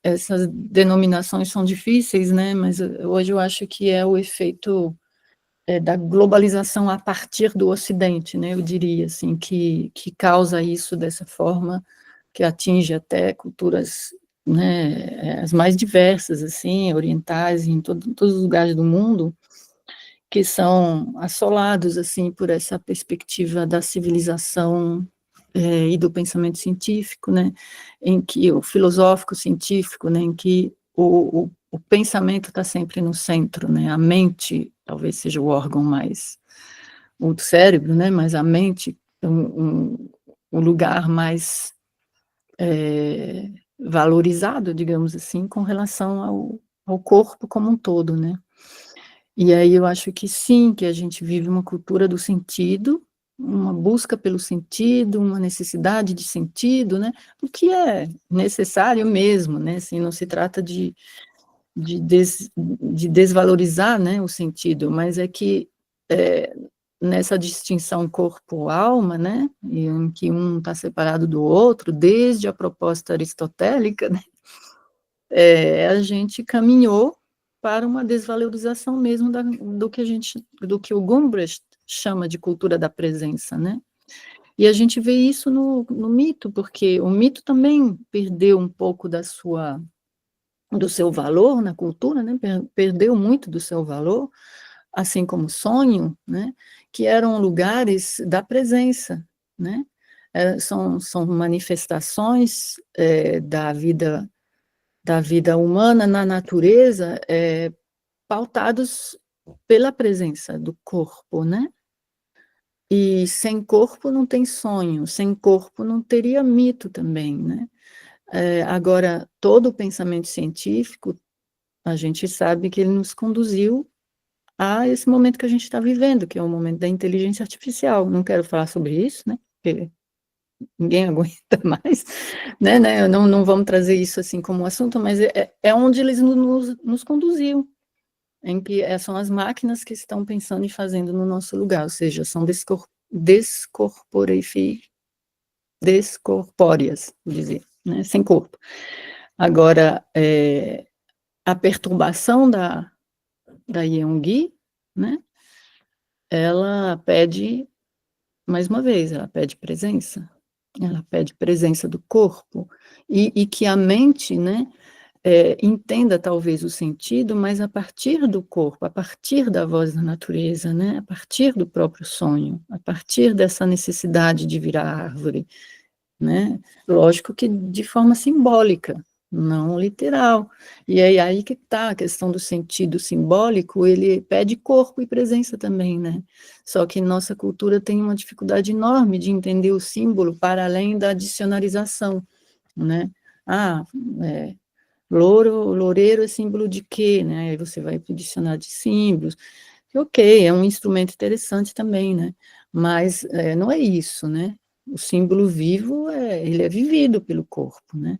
denominações são difíceis, né? Mas hoje eu acho que é o efeito da globalização a partir do Ocidente, né, eu diria, assim, que causa isso dessa forma, que atinge até culturas, né, as mais diversas, assim, orientais, em todos os lugares do mundo, que são assolados, assim, por essa perspectiva da civilização e do pensamento científico, né, em que o filosófico científico, né, em que o pensamento está sempre no centro, né, a mente talvez seja o órgão mais, o cérebro, né, mas a mente é um lugar mais valorizado, digamos assim, com relação ao corpo como um todo, né. E aí eu acho que sim, que a gente vive uma cultura do sentido, uma busca pelo sentido, uma necessidade de sentido, né, o que é necessário mesmo, né, assim, não se trata de desvalorizar, né, o sentido, mas é que nessa distinção corpo-alma, né, em que um está separado do outro, desde a proposta aristotélica, né, a gente caminhou para uma desvalorização mesmo do que o Gumbrand chama de cultura da presença, né? E a gente vê isso no mito, porque o mito também perdeu um pouco do seu valor na cultura, né? Perdeu muito do seu valor, assim como o sonho, né? Que eram lugares da presença, né? São manifestações da vida humana na natureza, pautados pela presença do corpo, né? E sem corpo não tem sonho, sem corpo não teria mito também, né? Agora, todo o pensamento científico, a gente sabe que ele nos conduziu a esse momento que a gente está vivendo, que é o momento da inteligência artificial. Não quero falar sobre isso, né? Porque ninguém aguenta mais, né? Não vamos trazer isso assim como um assunto, mas é onde eles nos conduziam, em que são as máquinas que estão pensando e fazendo no nosso lugar, ou seja, são descorpóreas, vou dizer, né? Sem corpo. Agora, a perturbação da Yeongui, né? Ela pede, mais uma vez, ela pede presença do corpo, e que a mente, né, entenda talvez o sentido, mas a partir do corpo, a partir da voz da natureza, né, a partir do próprio sonho, a partir dessa necessidade de virar árvore, né, lógico que de forma simbólica, não literal, e aí que está a questão do sentido simbólico, ele pede corpo e presença também, né, só que nossa cultura tem uma dificuldade enorme de entender o símbolo para além da dicionarização, né, loureiro é símbolo de quê, né, aí você vai para o dicionário de símbolos, ok, é um instrumento interessante também, né, mas não é isso, né, o símbolo vivo, ele é vivido pelo corpo, né,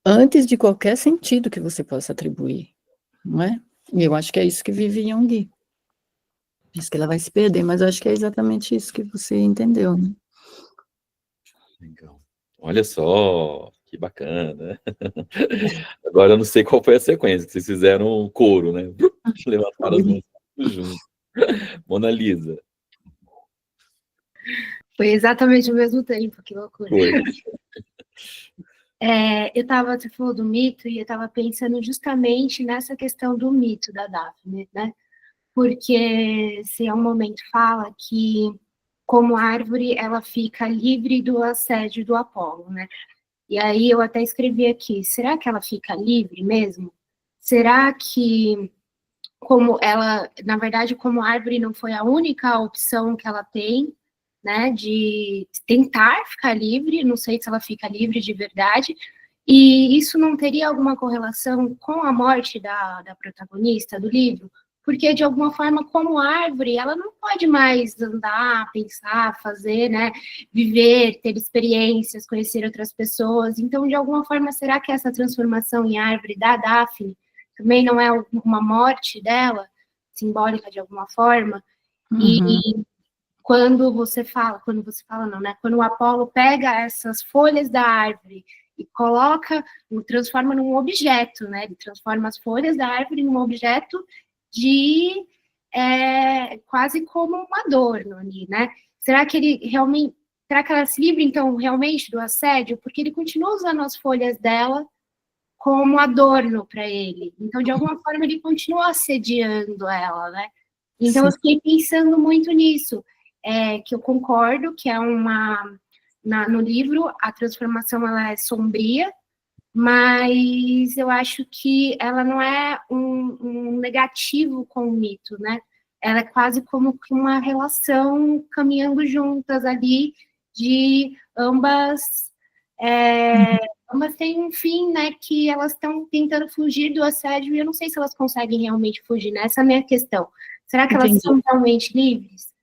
antes de qualquer sentido que você possa atribuir, não é? E eu acho que é isso que vive Jung. Diz que ela vai se perder, mas eu acho que é exatamente isso que você entendeu, né? Legal. Olha só, que bacana. Agora eu não sei qual foi a sequência, que vocês fizeram um coro, né? Levantaram as mãos juntos. Mona Lisa. Foi exatamente ao mesmo tempo, que loucura. Foi. Você falou do mito, e eu estava pensando justamente nessa questão do mito da Daphne, né? Porque se é um momento fala que, como árvore, ela fica livre do assédio do Apolo, né? E aí eu até escrevi aqui, será que ela fica livre mesmo? Será que, como ela, na verdade, como árvore não foi a única opção que ela tem, né, de tentar ficar livre, não sei se ela fica livre de verdade, e isso não teria alguma correlação com a morte da protagonista do livro? Porque, de alguma forma, como árvore, ela não pode mais andar, pensar, fazer, né, viver, ter experiências, conhecer outras pessoas. Então, de alguma forma, será que essa transformação em árvore da Daphne também não é uma morte dela, simbólica de alguma forma? Uhum. E quando você fala não, né? Quando o Apolo pega essas folhas da árvore e transforma num objeto, né? Ele transforma as folhas da árvore num objeto de quase como um adorno ali, né? Será que ela se livra, então, realmente do assédio? Porque ele continua usando as folhas dela como adorno para ele. Então, de alguma forma, ele continua assediando ela, né? Então, Sim. eu fiquei pensando muito nisso, que eu concordo que no livro, a transformação ela é sombria, mas eu acho que ela não é um negativo com o mito, né? Ela é quase como que uma relação caminhando juntas ali, de ambas têm um fim, né, que elas estão tentando fugir do assédio, e eu não sei se elas conseguem realmente fugir, né? Essa é a minha questão. Será que elas Entendi. são realmente livres?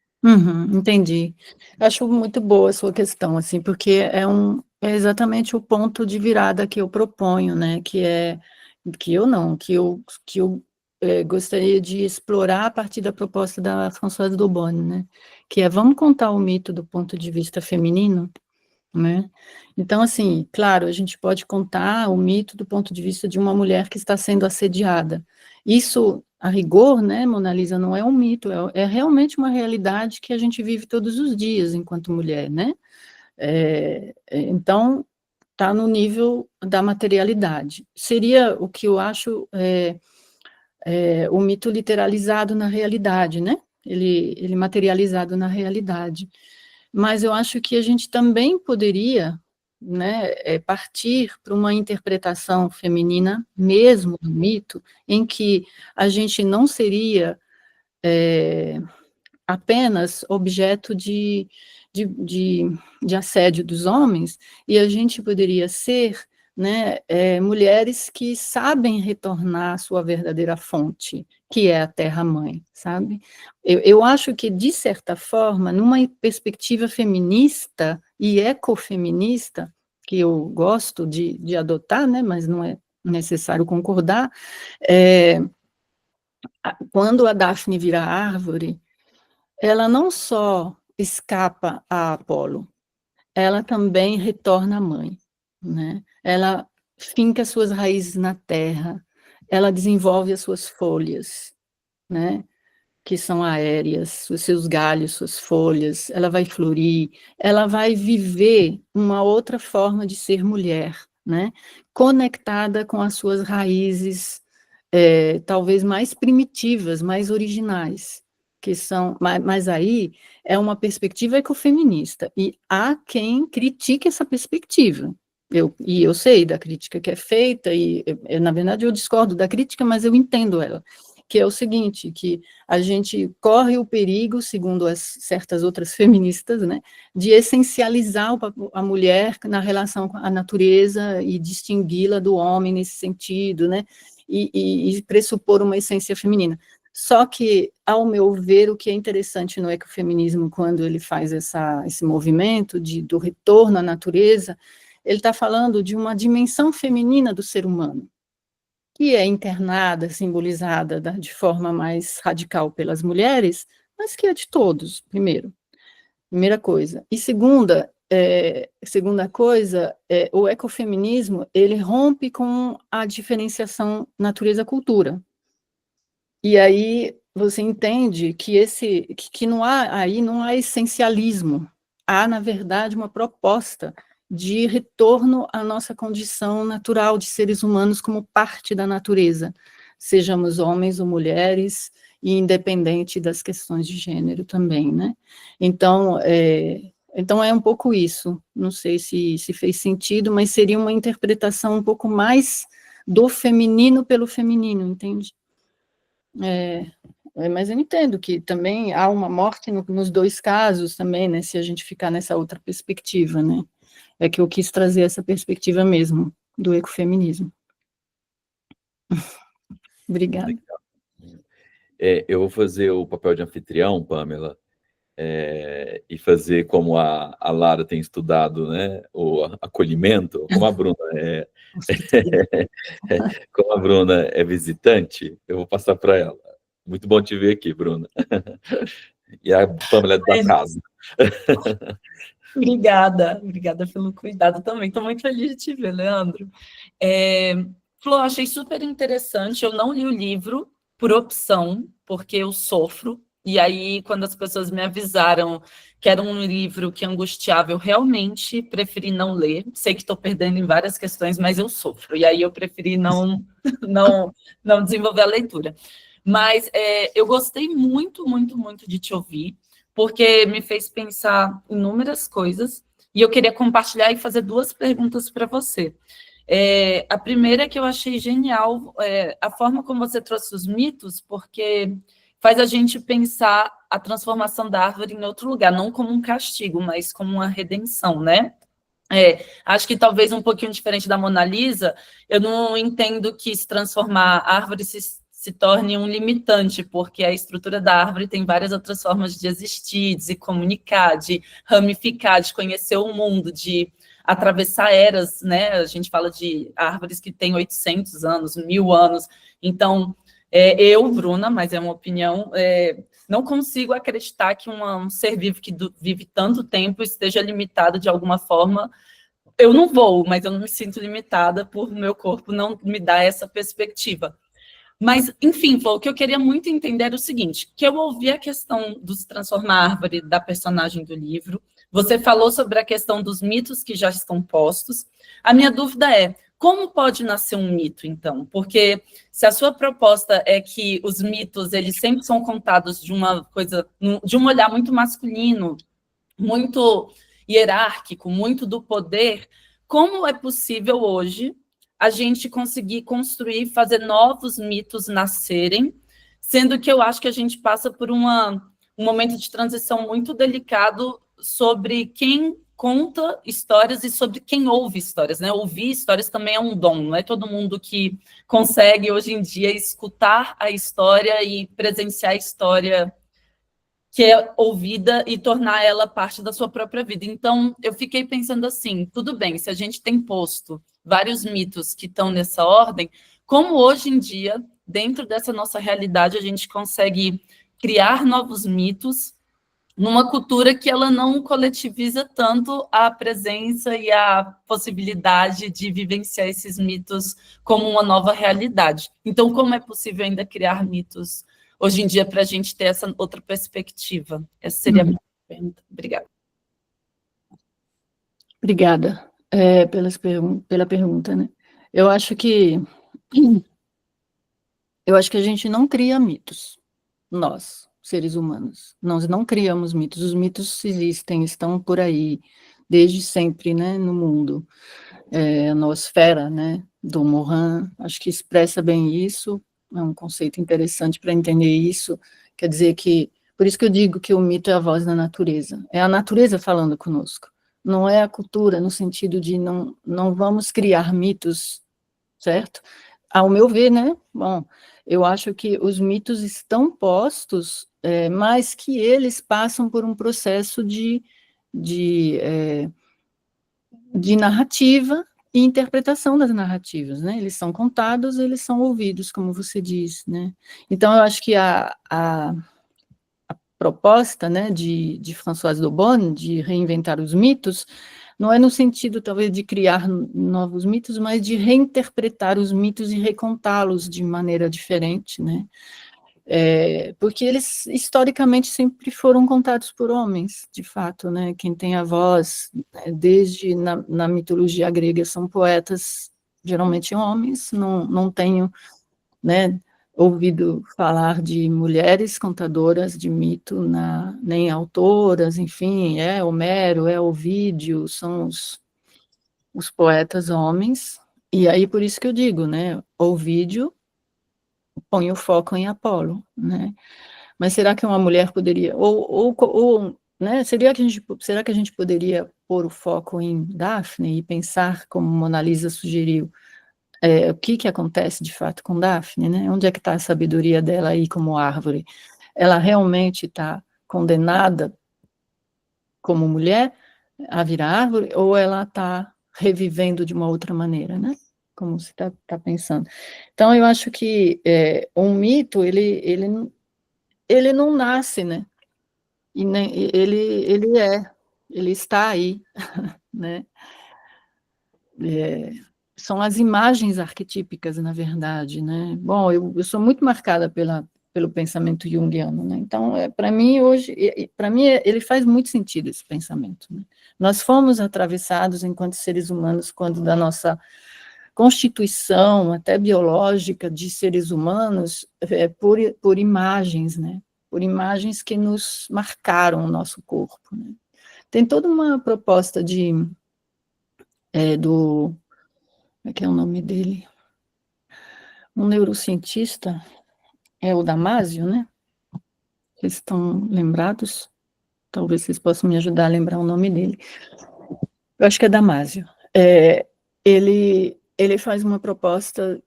Entendi. Eu acho muito boa a sua questão, assim, porque é exatamente o ponto de virada que eu proponho, né, que eu gostaria de explorar a partir da proposta da Françoise Daubonne, né, que é vamos contar o mito do ponto de vista feminino, né? Então, assim, claro, a gente pode contar o mito do ponto de vista de uma mulher que está sendo assediada. Isso, a rigor, né, Mona Lisa, não é um mito, é realmente uma realidade que a gente vive todos os dias enquanto mulher, né? Então, está no nível da materialidade. Seria o que eu acho o mito literalizado na realidade, né? Ele materializado na realidade. Mas eu acho que a gente também poderia, né, partir para uma interpretação feminina mesmo do mito, em que a gente não seria apenas objeto de, de, de assédio dos homens, e a gente poderia ser, né, mulheres que sabem retornar à sua verdadeira fonte, que é a terra-mãe, sabe? Eu acho que, de certa forma, numa perspectiva feminista e ecofeminista, que eu gosto de adotar, né, mas não é necessário concordar, quando a Daphne vira árvore, ela não só escapa a Apolo, ela também retorna à mãe, né? Ela finca suas raízes na terra, ela desenvolve as suas folhas, né? Que são aéreas, os seus galhos, suas folhas, ela vai florir, ela vai viver uma outra forma de ser mulher, né? Conectada com as suas raízes, talvez mais primitivas, mais originais, que são, mas aí é uma perspectiva ecofeminista, e há quem critique essa perspectiva. Eu sei da crítica que é feita, na verdade eu discordo da crítica, mas eu entendo ela, que é o seguinte, que a gente corre o perigo, segundo certas outras feministas, né, de essencializar a mulher na relação com a natureza e distingui-la do homem nesse sentido, né, e pressupor uma essência feminina. Só que, ao meu ver, o que é interessante no ecofeminismo, quando ele faz esse movimento do retorno à natureza, ele está falando de uma dimensão feminina do ser humano, que é encarnada, simbolizada de forma mais radical pelas mulheres, mas que é de todos, primeira coisa. E segunda coisa, o ecofeminismo, ele rompe com a diferenciação natureza-cultura. E aí você entende que não há essencialismo, há, na verdade, uma proposta de retorno à nossa condição natural de seres humanos como parte da natureza, sejamos homens ou mulheres, e independente das questões de gênero também, né? Então é um pouco isso, não sei se fez sentido, mas seria uma interpretação um pouco mais do feminino pelo feminino, entende? Mas eu entendo que também há uma morte nos dois casos também, né, se a gente ficar nessa outra perspectiva, né? É que eu quis trazer essa perspectiva mesmo, do ecofeminismo. Obrigada. Eu vou fazer o papel de anfitrião, Pamela, e fazer como a Lara tem estudado, né, o acolhimento, como a Bruna como a Bruna é visitante, eu vou passar para ela. Muito bom te ver aqui, Bruna. E a Pamela é da casa. Obrigada pelo cuidado também. Estou muito feliz de te ver, Leandro. Flor, achei super interessante. Eu não li o livro por opção, porque eu sofro. E aí, quando as pessoas me avisaram que era um livro que angustiava, eu realmente preferi não ler. Sei que estou perdendo em várias questões, mas eu sofro. E aí eu preferi não desenvolver a leitura. Mas eu gostei muito, muito, muito de te ouvir, porque me fez pensar em inúmeras coisas, e eu queria compartilhar e fazer duas perguntas para você. A primeira é que eu achei genial, a forma como você trouxe os mitos, porque faz a gente pensar a transformação da árvore em outro lugar, não como um castigo, mas como uma redenção, né? Acho que talvez um pouquinho diferente da Mona Lisa, eu não entendo que se transformar a árvore se torne um limitante, porque a estrutura da árvore tem várias outras formas de existir, de se comunicar, de ramificar, de conhecer o mundo, de atravessar eras, né? A gente fala de árvores que têm 800 anos, 1000 anos. Então, eu, Bruna, mas é uma opinião, não consigo acreditar que um ser vivo que vive tanto tempo esteja limitado de alguma forma. Eu não vou, mas eu não me sinto limitada por meu corpo não me dar essa perspectiva. Mas, enfim, Flor, o que eu queria muito entender era o seguinte, que eu ouvi a questão do se transformar árvore da personagem do livro, você falou sobre a questão dos mitos que já estão postos. A minha dúvida é, como pode nascer um mito, então? Porque se a sua proposta é que os mitos, eles sempre são contados de uma coisa, de um olhar muito masculino, muito hierárquico, muito do poder, como é possível hoje a gente conseguir construir, fazer novos mitos nascerem, sendo que eu acho que a gente passa por um momento de transição muito delicado sobre quem conta histórias e sobre quem ouve histórias, né? Ouvir histórias também é um dom, não é todo mundo que consegue, hoje em dia, escutar a história e presenciar a história que é ouvida e tornar ela parte da sua própria vida. Então, eu fiquei pensando assim, tudo bem, se a gente tem posto vários mitos que estão nessa ordem, como hoje em dia, dentro dessa nossa realidade, a gente consegue criar novos mitos numa cultura que ela não coletiviza tanto a presença e a possibilidade de vivenciar esses mitos como uma nova realidade. Então, como é possível ainda criar mitos hoje em dia para a gente ter essa outra perspectiva? Essa seria a minha pergunta. Obrigada. Obrigada pela pergunta, né? Eu acho que a gente não cria mitos, nós, seres humanos. Nós não criamos mitos, os mitos existem, estão por aí, desde sempre, né, no mundo. A noosfera, né, do Morin, acho que expressa bem isso, é um conceito interessante para entender isso, quer dizer que, por isso que eu digo que o mito é a voz da natureza, é a natureza falando conosco, não é a cultura, no sentido de não vamos criar mitos, certo? Ao meu ver, né, bom, eu acho que os mitos estão postos, mas que eles passam por um processo de de narrativa e interpretação das narrativas, né? Eles são contados, eles são ouvidos, como você diz, né? Então, eu acho que a proposta, né, de Françoise Daubonne, de reinventar os mitos, não é no sentido, talvez, de criar novos mitos, mas de reinterpretar os mitos e recontá-los de maneira diferente, né? Porque eles, historicamente, sempre foram contados por homens, de fato, né? Quem tem a voz, né, desde na mitologia grega, são poetas, geralmente homens, não tenho, né, ouvido falar de mulheres contadoras de mito, nem autoras, enfim, Homero, Ovídio, são os poetas homens, e aí por isso que eu digo, né, Ovídio põe o foco em Apolo, né, mas será que uma mulher poderia, né, será que a gente poderia pôr o foco em Daphne e pensar, como Mona Lisa sugeriu, o que acontece de fato com Daphne, né? Onde é que está a sabedoria dela aí como árvore? Ela realmente está condenada como mulher a virar árvore, ou ela está revivendo de uma outra maneira, né? Como você está pensando. Então, eu acho que um mito, ele não nasce, né? E nem, ele está aí, né? São as imagens arquetípicas, na verdade, né? Bom, eu sou muito marcada pelo pensamento junguiano, né? Então, para mim, hoje, ele faz muito sentido esse pensamento, né? Nós fomos atravessados, enquanto seres humanos, quando da nossa constituição, até biológica, de seres humanos, por imagens, né? Por imagens que nos marcaram o nosso corpo, né? Tem toda uma proposta do... Como é que é o nome dele? Um neurocientista, é o Damasio, né? Vocês estão lembrados? Talvez vocês possam me ajudar a lembrar o nome dele. Eu acho que é Damasio. Ele faz uma proposta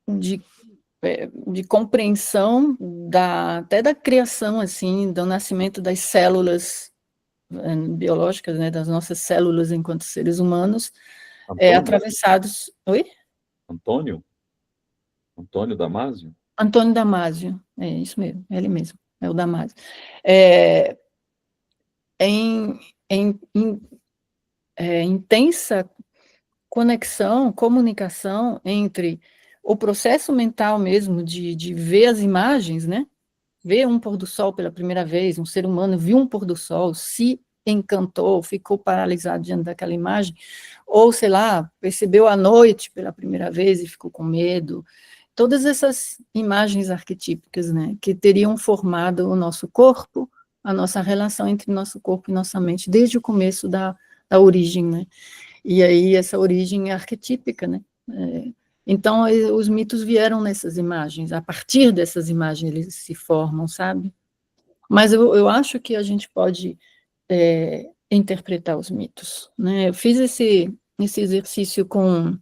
de compreensão até da criação, assim, do nascimento das células biológicas, né, das nossas células enquanto seres humanos, atravessados... Oi? Antônio Damasio? Antônio Damasio, é isso mesmo, é ele mesmo, é o Damasio. Intensa conexão, comunicação entre o processo mental mesmo de ver as imagens, né? Ver um pôr do sol pela primeira vez, um ser humano viu um pôr do sol, se encantou, ficou paralisado diante daquela imagem, ou, sei lá, percebeu a noite pela primeira vez e ficou com medo. Todas essas imagens arquetípicas, né, que teriam formado o nosso corpo, a nossa relação entre nosso corpo e nossa mente, desde o começo da origem, né? E aí essa origem é arquetípica, né? Então, os mitos vieram nessas imagens, a partir dessas imagens eles se formam, sabe? Mas eu acho que a gente pode interpretar os mitos, né? Eu fiz esse exercício com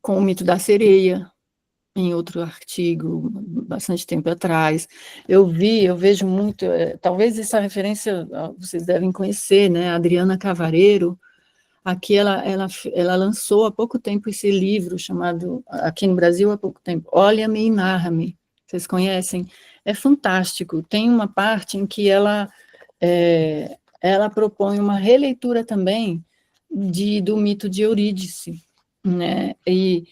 o mito da sereia, em outro artigo, bastante tempo atrás. Eu vejo muito, talvez essa referência vocês devem conhecer, né? A Adriana Cavareiro. Aqui ela lançou há pouco tempo esse livro chamado, aqui no Brasil há pouco tempo, Olha-me e Narra-me. Vocês conhecem? É fantástico. Tem uma parte em que ela propõe uma releitura também do mito de Eurídice, né? E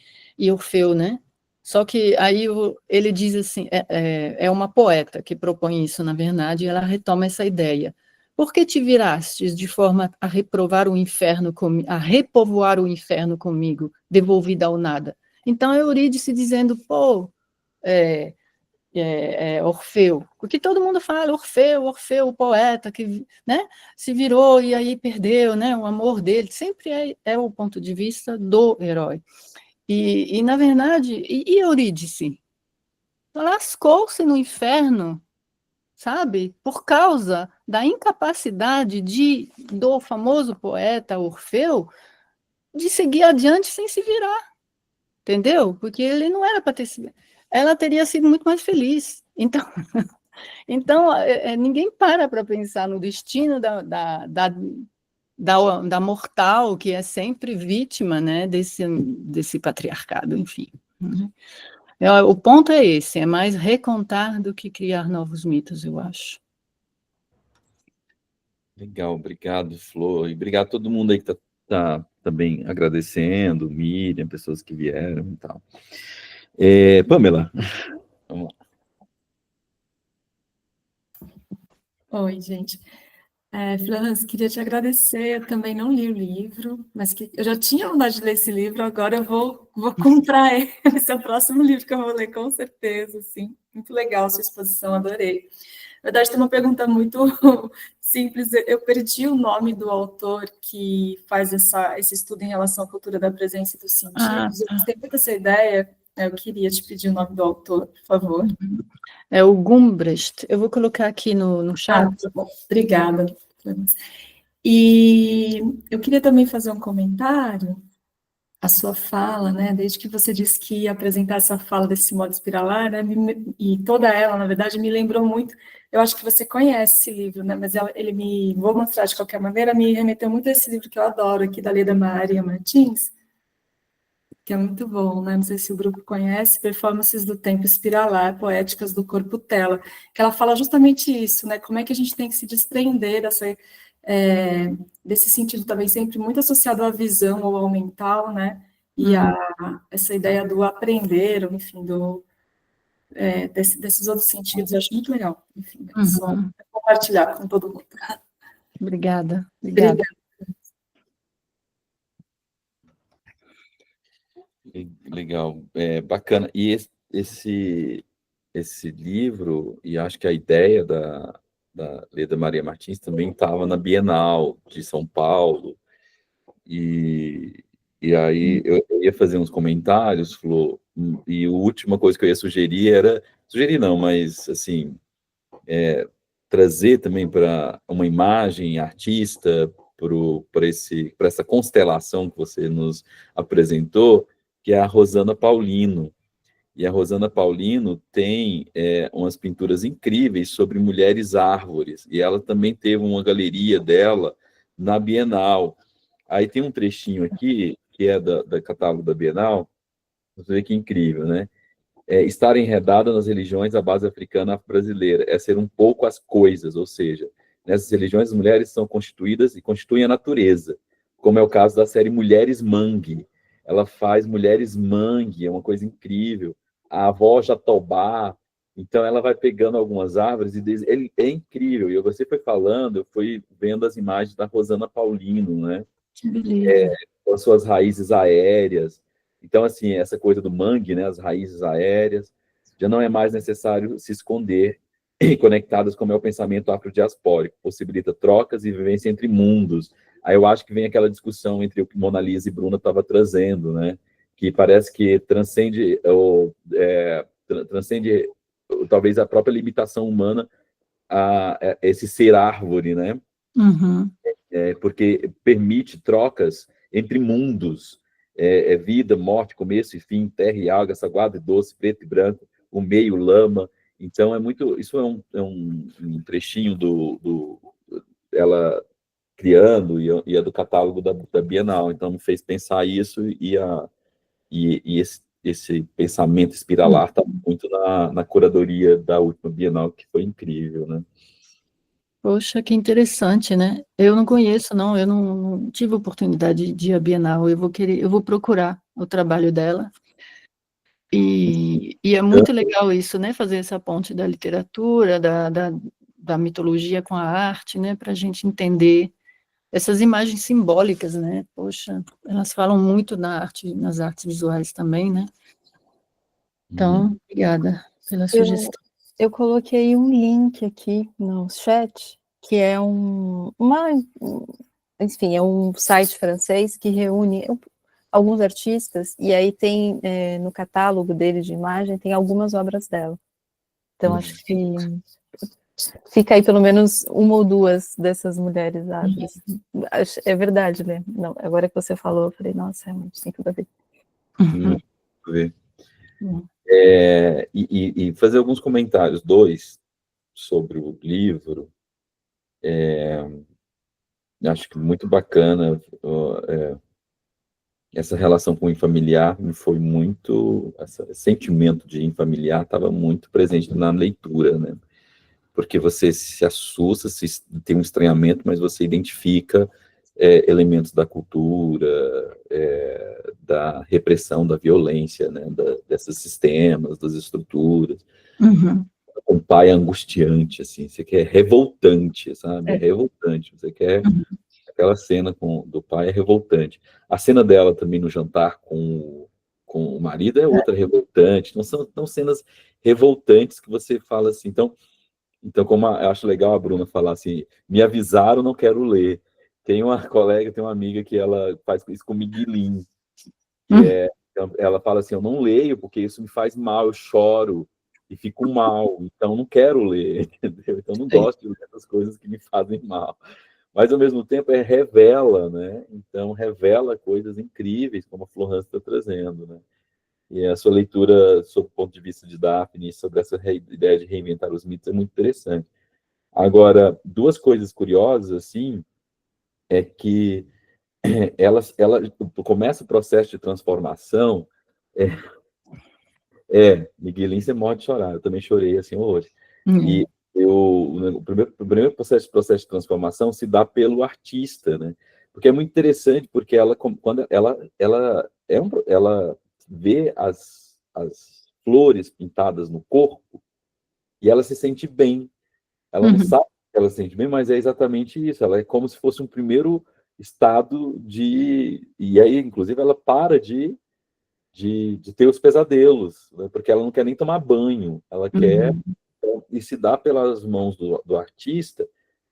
Orfeu, né? Só que aí ele diz assim, é uma poeta que propõe isso, na verdade, e ela retoma essa ideia. Por que te virastes de forma a reprovar o inferno a repovoar o inferno comigo, devolvida ao nada? Então, Eurídice dizendo, Orfeu, porque todo mundo fala Orfeu, o poeta que, né, se virou e aí perdeu, né, o amor dele, sempre é o ponto de vista do herói. E na verdade, e Eurídice? Lascou-se no inferno, sabe? Por causa da incapacidade do famoso poeta Orfeu de seguir adiante sem se virar, entendeu? Porque ele não era para ter sido... Ela teria sido muito mais feliz. Então, Então, ninguém para pensar no destino da mortal, que é sempre vítima, né, desse patriarcado, enfim. Né? O ponto é esse, é mais recontar do que criar novos mitos, eu acho. Legal, obrigado, Flor, e obrigado a todo mundo aí que tá também agradecendo, Miriam, pessoas que vieram e tal. Pamela, vamos lá. Oi, gente. Florence, queria te agradecer. Eu também não li o livro, mas eu já tinha vontade de ler esse livro, agora eu vou comprar ele. Esse é o próximo livro que eu vou ler, com certeza. Sim. Muito legal a sua exposição, adorei. Na verdade, tem uma pergunta muito simples. Eu perdi o nome do autor que faz esse estudo em relação à cultura da presença e dos sentidos. Eu gostei muito dessa ideia. Eu queria te pedir o nome do autor, por favor. É o Gumbrecht. Eu vou colocar aqui no chat. Tá bom. Obrigada. E eu queria também fazer um comentário à sua fala, né? Desde que você disse que ia apresentar essa fala desse modo espiralar, né? E toda ela, na verdade, me lembrou muito. Eu acho que você conhece esse livro, né? Mas vou mostrar de qualquer maneira, me remeteu muito a esse livro que eu adoro, aqui da Leda Maria Martins, que é muito bom, né? Não sei se o grupo conhece, Performances do Tempo Espiralar, Poéticas do Corpo Tela, que ela fala justamente isso, né? Como é que a gente tem que se desprender desse sentido também sempre muito associado à visão ou ao mental, né? E essa ideia do aprender, ou, enfim, desses outros sentidos, eu acho muito legal. Enfim, só compartilhar com todo mundo. Obrigada. Legal, bacana. E esse livro, e acho que a ideia da Leda Maria Martins também estava na Bienal de São Paulo, e aí eu ia fazer uns comentários, Flor, e a última coisa que eu ia sugerir não, mas assim, trazer também para uma imagem artista, para essa constelação que você nos apresentou, que é a Rosana Paulino. E a Rosana Paulino tem umas pinturas incríveis sobre mulheres árvores, e ela também teve uma galeria dela na Bienal. Aí tem um trechinho aqui, que é da catálogo da Bienal, você vê que incrível, né? Estar enredada nas religiões da base africana afro-brasileira, é ser um pouco as coisas, ou seja, nessas religiões as mulheres são constituídas e constituem a natureza, como é o caso da série Mulheres Mangue. Ela faz Mulheres Mangue, é uma coisa incrível. A avó Jatobá, então ela vai pegando algumas árvores e é incrível. E você foi falando, eu fui vendo as imagens da Rosana Paulino, né? Que beleza. Com as suas raízes aéreas. Então, assim, essa coisa do mangue, né, as raízes aéreas, já não é mais necessário se esconder, conectadas como é o pensamento afrodiaspórico, possibilita trocas e vivência entre mundos. Aí eu acho que vem aquela discussão entre o que Mona Lisa e Bruna estava trazendo, né, que parece que transcende talvez a própria limitação humana a esse ser árvore, né? Porque permite trocas entre mundos, vida, morte, começo e fim, terra e água, sagrado e doce, preto e branco, o meio, lama. Então, isso é um trechinho ela criando, e é do catálogo da Bienal. Então, me fez pensar isso, e esse pensamento espiralar está muito na curadoria da última Bienal, que foi incrível, né? Poxa, que interessante, né? Eu não conheço, não, eu não tive oportunidade de ir à Bienal, eu vou procurar o trabalho dela. E é muito legal isso, né? Fazer essa ponte da literatura, da mitologia com a arte, né? Para a gente entender essas imagens simbólicas, né? Poxa, elas falam muito nas artes visuais também, né? Então, obrigada pela sugestão. Eu coloquei um link aqui no chat, que é enfim, é um site francês que reúne alguns artistas, e aí tem, no catálogo dele de imagem, tem algumas obras dela. Então, acho que fica aí pelo menos uma ou duas dessas mulheres árvores. É verdade, né? Não, agora que você falou, eu falei, nossa, realmente tem tudo a ver. E fazer alguns comentários, dois, sobre o livro, acho que muito bacana, essa relação com o infamiliar me foi muito, esse sentimento de infamiliar estava muito presente na leitura, né? Porque você se assusta, tem um estranhamento, mas você identifica elementos da cultura, da repressão, da violência, né? Desses sistemas, das estruturas. Uhum. Um pai angustiante, assim, você quer revoltante, sabe? É revoltante, você quer... Aquela cena do pai é revoltante. A cena dela também no jantar com o marido é outra revoltante. Não são cenas revoltantes que você fala assim. Então como eu acho legal a Bruna falar assim, me avisaram, não quero ler. Tem uma colega, tem uma amiga que ela faz isso com Miguelin. Ela fala assim, eu não leio porque isso me faz mal, eu choro e fico mal, então não quero ler, entendeu? Então não gosto de ler essas coisas que me fazem mal. Mas, ao mesmo tempo, revela, né? Então, revela coisas incríveis, como a Flor Hans está trazendo, né? E a sua leitura, sob o ponto de vista de Daphne, sobre essa ideia de reinventar os mitos, é muito interessante. Agora, duas coisas curiosas, assim, é que ela começa o processo de transformação, Miguelinho, você morre de chorar, eu também chorei, assim, hoje. E o primeiro processo de transformação se dá pelo artista, né? Porque é muito interessante, porque quando ela vê as flores pintadas no corpo e ela se sente bem. Ela não sabe que ela se sente bem, mas é exatamente isso. Ela é como se fosse um primeiro estado de... E aí, inclusive, ela para de ter os pesadelos, né? Porque ela não quer nem tomar banho, ela quer... E se dá pelas mãos do artista,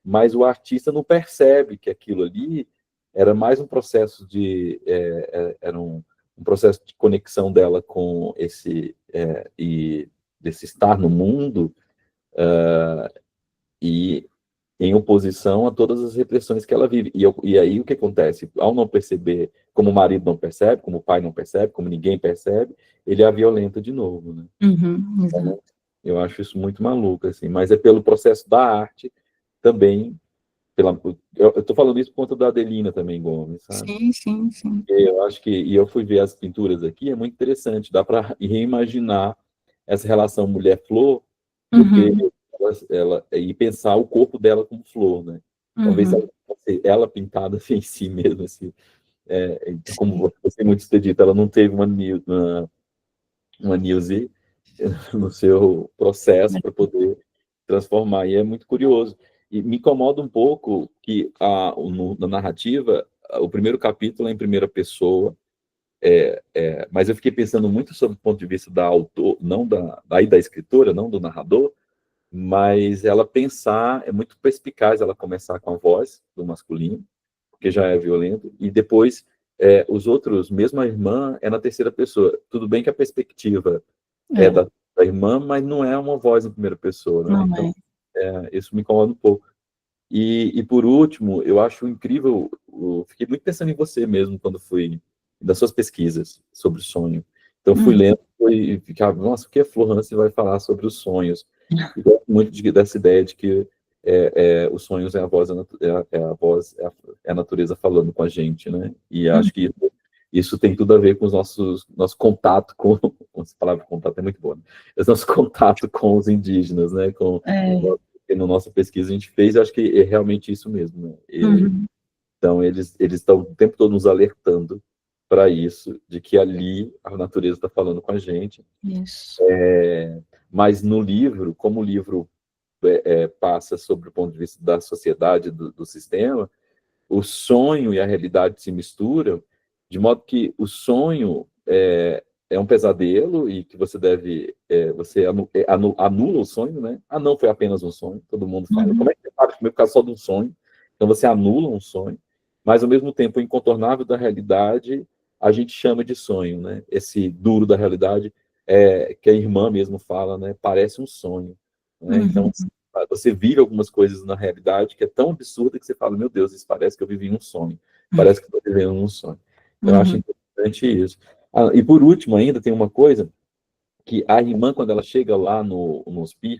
mas o artista não percebe que aquilo ali era mais um processo era um processo de conexão dela com e desse estar no mundo, e em oposição a todas as repressões que ela vive. E aí o que acontece? Ao não perceber, como o marido não percebe, como o pai não percebe, como ninguém percebe, ele a violenta de novo, né? Então, eu acho isso muito maluco, assim, mas é pelo processo da arte também. Eu estou falando isso por conta da Adelina também, Gomes, sabe? Sim. Eu acho que, e eu fui ver as pinturas aqui, é muito interessante, dá para reimaginar essa relação mulher-flor, porque e pensar o corpo dela como flor, né? Talvez ela pintada assim, em si mesma, assim, como você muito ter dito, ela não teve uma Nilce no seu processo para poder transformar, e é muito curioso. E me incomoda um pouco que na narrativa, o primeiro capítulo é em primeira pessoa, mas eu fiquei pensando muito sobre o ponto de vista da autor, não da escritora, não do narrador, mas ela pensar, é muito perspicaz ela começar com a voz do masculino, porque já é violento, e depois os outros, mesmo a irmã, é na terceira pessoa. Tudo bem que a perspectiva é da irmã, mas não é uma voz em primeira pessoa, né? Então, isso me incomoda um pouco. E por último, eu acho incrível, fiquei muito pensando em você mesmo quando fui das suas pesquisas sobre o sonho. Então fui lendo e ficava, nossa, o que a Flor Hansen vai falar sobre os sonhos? E gosto muito dessa ideia de que os sonhos é a voz, é a natureza falando com a gente, né? E acho que isso tem tudo a ver com nosso contato com essa palavra contato é muito boa, né? Nosso contato com os indígenas, né? Na nossa pesquisa a gente fez, acho que é realmente isso mesmo, né? Então eles estão o tempo todo nos alertando para isso, de que ali a natureza está falando com a gente. Isso. Mas no livro, como o livro passa sobre o ponto de vista da sociedade, do sistema, o sonho e a realidade se misturam, de modo que o sonho é um pesadelo e que você deve... você anula o sonho, né? Não foi apenas um sonho, todo mundo fala. Como é que você sabe que vai ficar só de um sonho? Então você anula um sonho, mas ao mesmo tempo o incontornável da realidade a gente chama de sonho, né? Esse duro da realidade, que a irmã mesmo fala, né? Parece um sonho, né? Então você vive algumas coisas na realidade que é tão absurda que você fala, meu Deus, isso parece que eu vivi um sonho, parece que eu estou vivendo um sonho. Então, eu acho interessante isso. E por último ainda tem uma coisa, que a irmã, quando ela chega lá no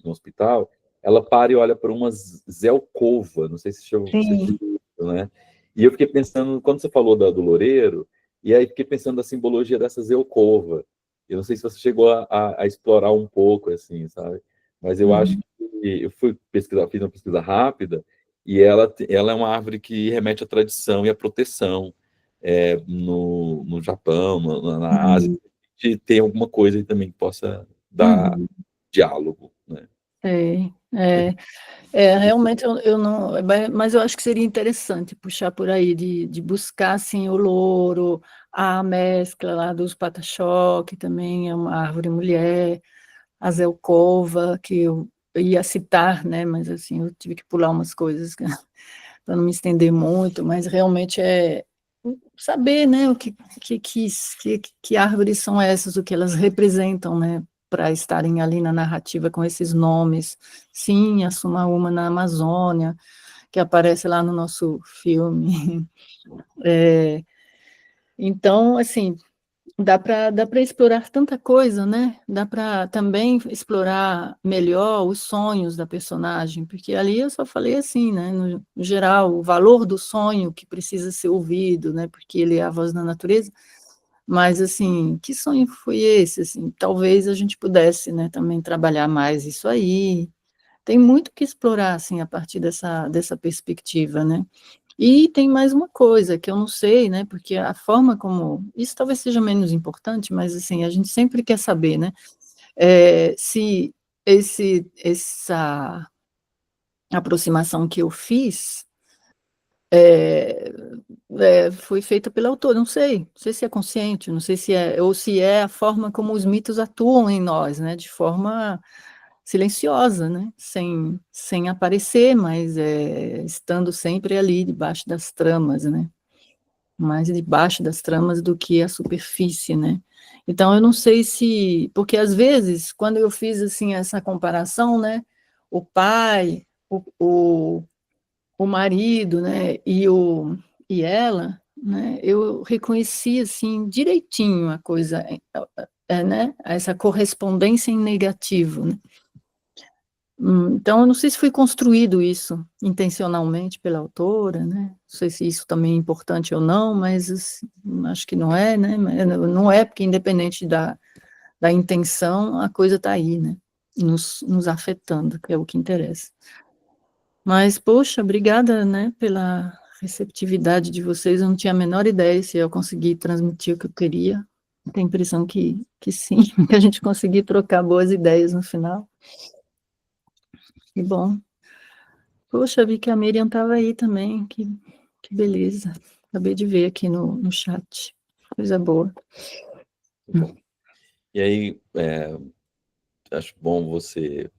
hospital, ela para e olha para uma zelkova, não sei se você Sim. viu, né? E eu fiquei pensando, quando você falou do loureiro, e aí fiquei pensando na simbologia dessa zelkova. Eu não sei se você chegou a explorar um pouco, assim, sabe? Mas eu acho que eu fui pesquisar, fiz uma pesquisa rápida, e ela é uma árvore que remete à tradição e à proteção no Japão, na Ásia, que tem alguma coisa aí também que possa dar Uhum. diálogo, né? Realmente eu não, mas eu acho que seria interessante puxar por aí, de buscar, assim, o louro, a mescla lá dos pata-choque, também é uma árvore mulher, a zelkova, que eu ia citar, né, mas, assim, eu tive que pular umas coisas para não me estender muito, mas realmente é saber, né, que árvores são essas, o que elas representam, né, para estarem ali na narrativa com esses nomes. Sim, a Sumaúma na Amazônia, que aparece lá no nosso filme. Então, assim, dá para explorar tanta coisa, né? Dá para também explorar melhor os sonhos da personagem, porque ali eu só falei assim, né? No geral, o valor do sonho que precisa ser ouvido, né? Porque ele é a voz da natureza. Mas, assim, que sonho foi esse? Assim, talvez a gente pudesse, né, também trabalhar mais isso aí. Tem muito que explorar, assim, a partir dessa perspectiva, né? E tem mais uma coisa que eu não sei, né? Porque a forma como isso talvez seja menos importante, mas assim a gente sempre quer saber, né? Se essa aproximação que eu fiz foi feita pela autora, não sei se é consciente, não sei se é, ou se é a forma como os mitos atuam em nós, né? De forma silenciosa, né? Sem aparecer, mas estando sempre ali debaixo das tramas, né? Mais debaixo das tramas do que a superfície, né? Então, eu não sei se... Porque, às vezes, quando eu fiz, assim, essa comparação, né? O pai, o marido, né? E ela, né? Eu reconheci, assim, direitinho a coisa, né? Essa correspondência em negativo, né? Então, eu não sei se foi construído isso intencionalmente pela autora, né? Não sei se isso também é importante ou não, mas assim, acho que não é, né? Não é, porque independente da intenção, a coisa está aí, né? Nos afetando, que é o que interessa. Mas, poxa, obrigada, né, pela receptividade de vocês. Eu não tinha a menor ideia se eu consegui transmitir o que eu queria. Tenho a impressão que sim, que a gente conseguiu trocar boas ideias no final. Que bom. Poxa, vi que a Miriam estava aí também, que beleza. Acabei de ver aqui no chat. Coisa boa. Bom. E aí, acho bom você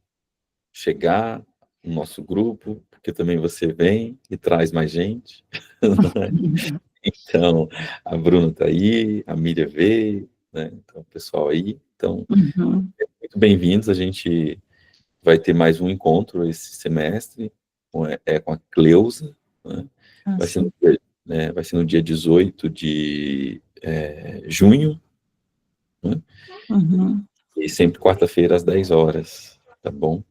chegar no nosso grupo, porque também você vem e traz mais gente. Então, a Bruna está aí, a Miriam veio, né? Então, o pessoal aí. Então, muito bem-vindos. A gente vai ter mais um encontro esse semestre, com a Cleusa, né? Vai ser no dia 18 de junho, né? E sempre quarta-feira às 10 horas, tá bom?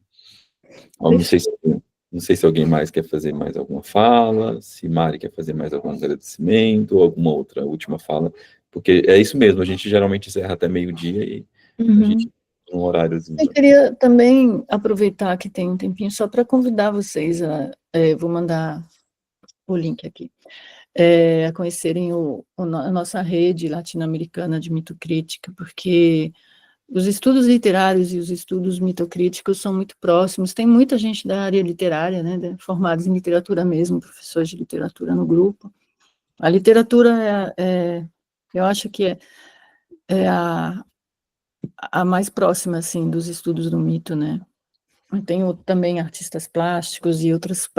Não sei se alguém mais quer fazer mais alguma fala, se Mari quer fazer mais algum agradecimento, ou alguma outra última fala, porque é isso mesmo, a gente geralmente encerra até meio-dia e a gente tem um horáriozinho. Eu queria também aproveitar que tem um tempinho só para convidar vocês vou mandar o link aqui, a conhecerem a nossa rede latino-americana de mitocrítica, porque os estudos literários e os estudos mitocríticos são muito próximos, tem muita gente da área literária, né, formados em literatura mesmo, professores de literatura no grupo. A literatura eu acho que é a mais próxima, assim, dos estudos do mito, né. Eu tenho também artistas plásticos e outros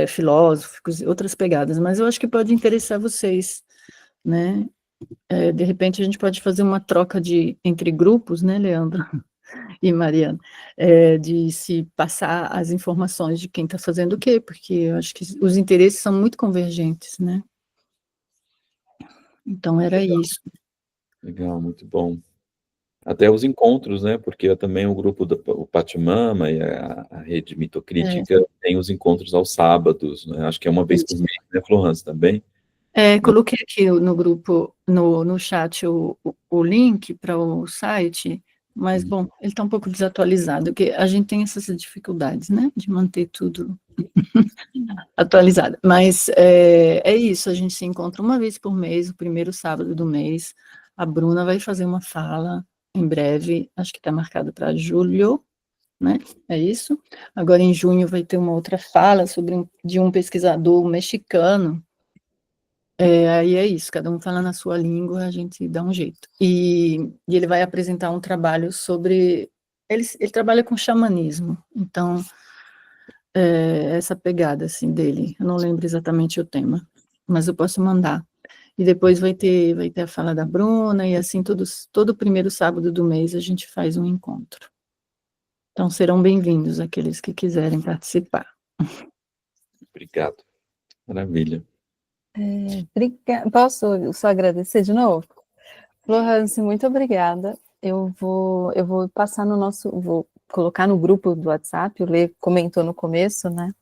filósofos, outras pegadas, mas eu acho que pode interessar vocês, né. De repente a gente pode fazer uma troca entre grupos, né, Leandro e Mariana, de se passar as informações de quem está fazendo o quê, porque eu acho que os interesses são muito convergentes, né? Então era isso. Legal, muito bom. até os encontros, né? Porque também o grupo do o Pachamama e a rede mitocrítica tem os encontros aos sábados, né? Acho que é uma vez por mês, né, Florence, também? Coloquei aqui no grupo, no chat, o link para o site, mas, bom, ele está um pouco desatualizado, porque a gente tem essas dificuldades, né, de manter tudo atualizado. Mas é isso, a gente se encontra uma vez por mês, o primeiro sábado do mês. A Bruna vai fazer uma fala em breve, acho que está marcado para julho, né? É isso. Agora, em junho, vai ter uma outra fala de um pesquisador mexicano. Aí é isso, cada um fala na sua língua, a gente dá um jeito. E ele vai apresentar um trabalho sobre... Ele trabalha com xamanismo, então, essa pegada, assim, dele. Eu não lembro exatamente o tema, mas eu posso mandar. E depois vai ter a fala da Bruna, e assim, todo primeiro sábado do mês a gente faz um encontro. Então, serão bem-vindos aqueles que quiserem participar. Obrigado. Maravilha. Posso só agradecer de novo? Florence, muito obrigada. Eu vou passar vou colocar no grupo do WhatsApp, o Lê comentou no começo, né?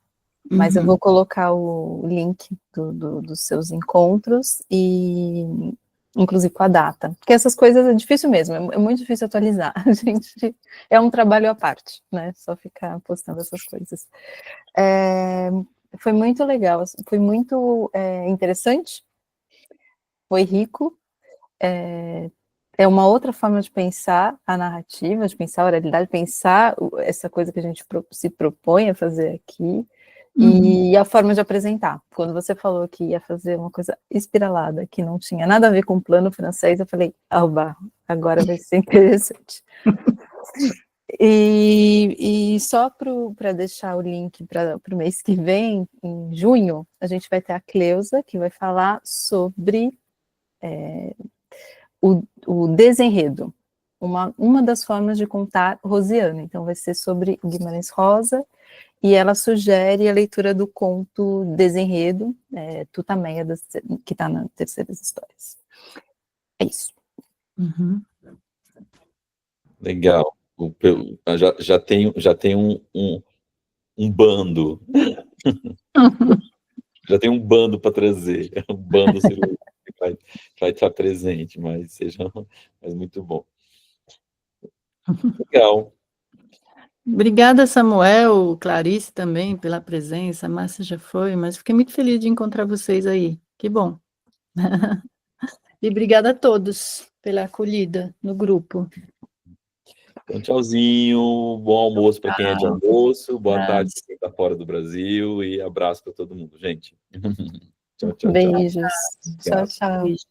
Mas eu vou colocar o link dos seus encontros e, inclusive, com a data. Porque essas coisas é difícil mesmo, é muito difícil atualizar. A gente, é um trabalho à parte, né? Só ficar postando essas coisas. Foi muito legal, foi muito interessante, foi rico, é uma outra forma de pensar a narrativa, de pensar a oralidade, pensar essa coisa que a gente se propõe a fazer aqui, e a forma de apresentar. Quando você falou que ia fazer uma coisa espiralada, que não tinha nada a ver com o plano francês, eu falei, agora vai ser interessante. E só para deixar o link para o mês que vem, em junho, a gente vai ter a Cleusa, que vai falar sobre o desenredo, uma das formas de contar rosiano. Então, vai ser sobre Guimarães Rosa, e ela sugere a leitura do conto Desenredo, Tutameia, que está na Terceiras Histórias. É isso. Legal. Já tem um bando. Já tem um bando para trazer. Um bando cirúrgico que vai estar presente, mas muito bom. Legal. Obrigada, Samuel, Clarice também, pela presença, a Márcia já foi, mas fiquei muito feliz de encontrar vocês aí, que bom. E obrigada a todos pela acolhida no grupo. Então, tchauzinho, bom almoço para quem é de almoço, boa tarde para quem está fora do Brasil, e abraço para todo mundo, gente. Tchau, tchau, tchau. Beijos. Tchau, tchau. Beijos.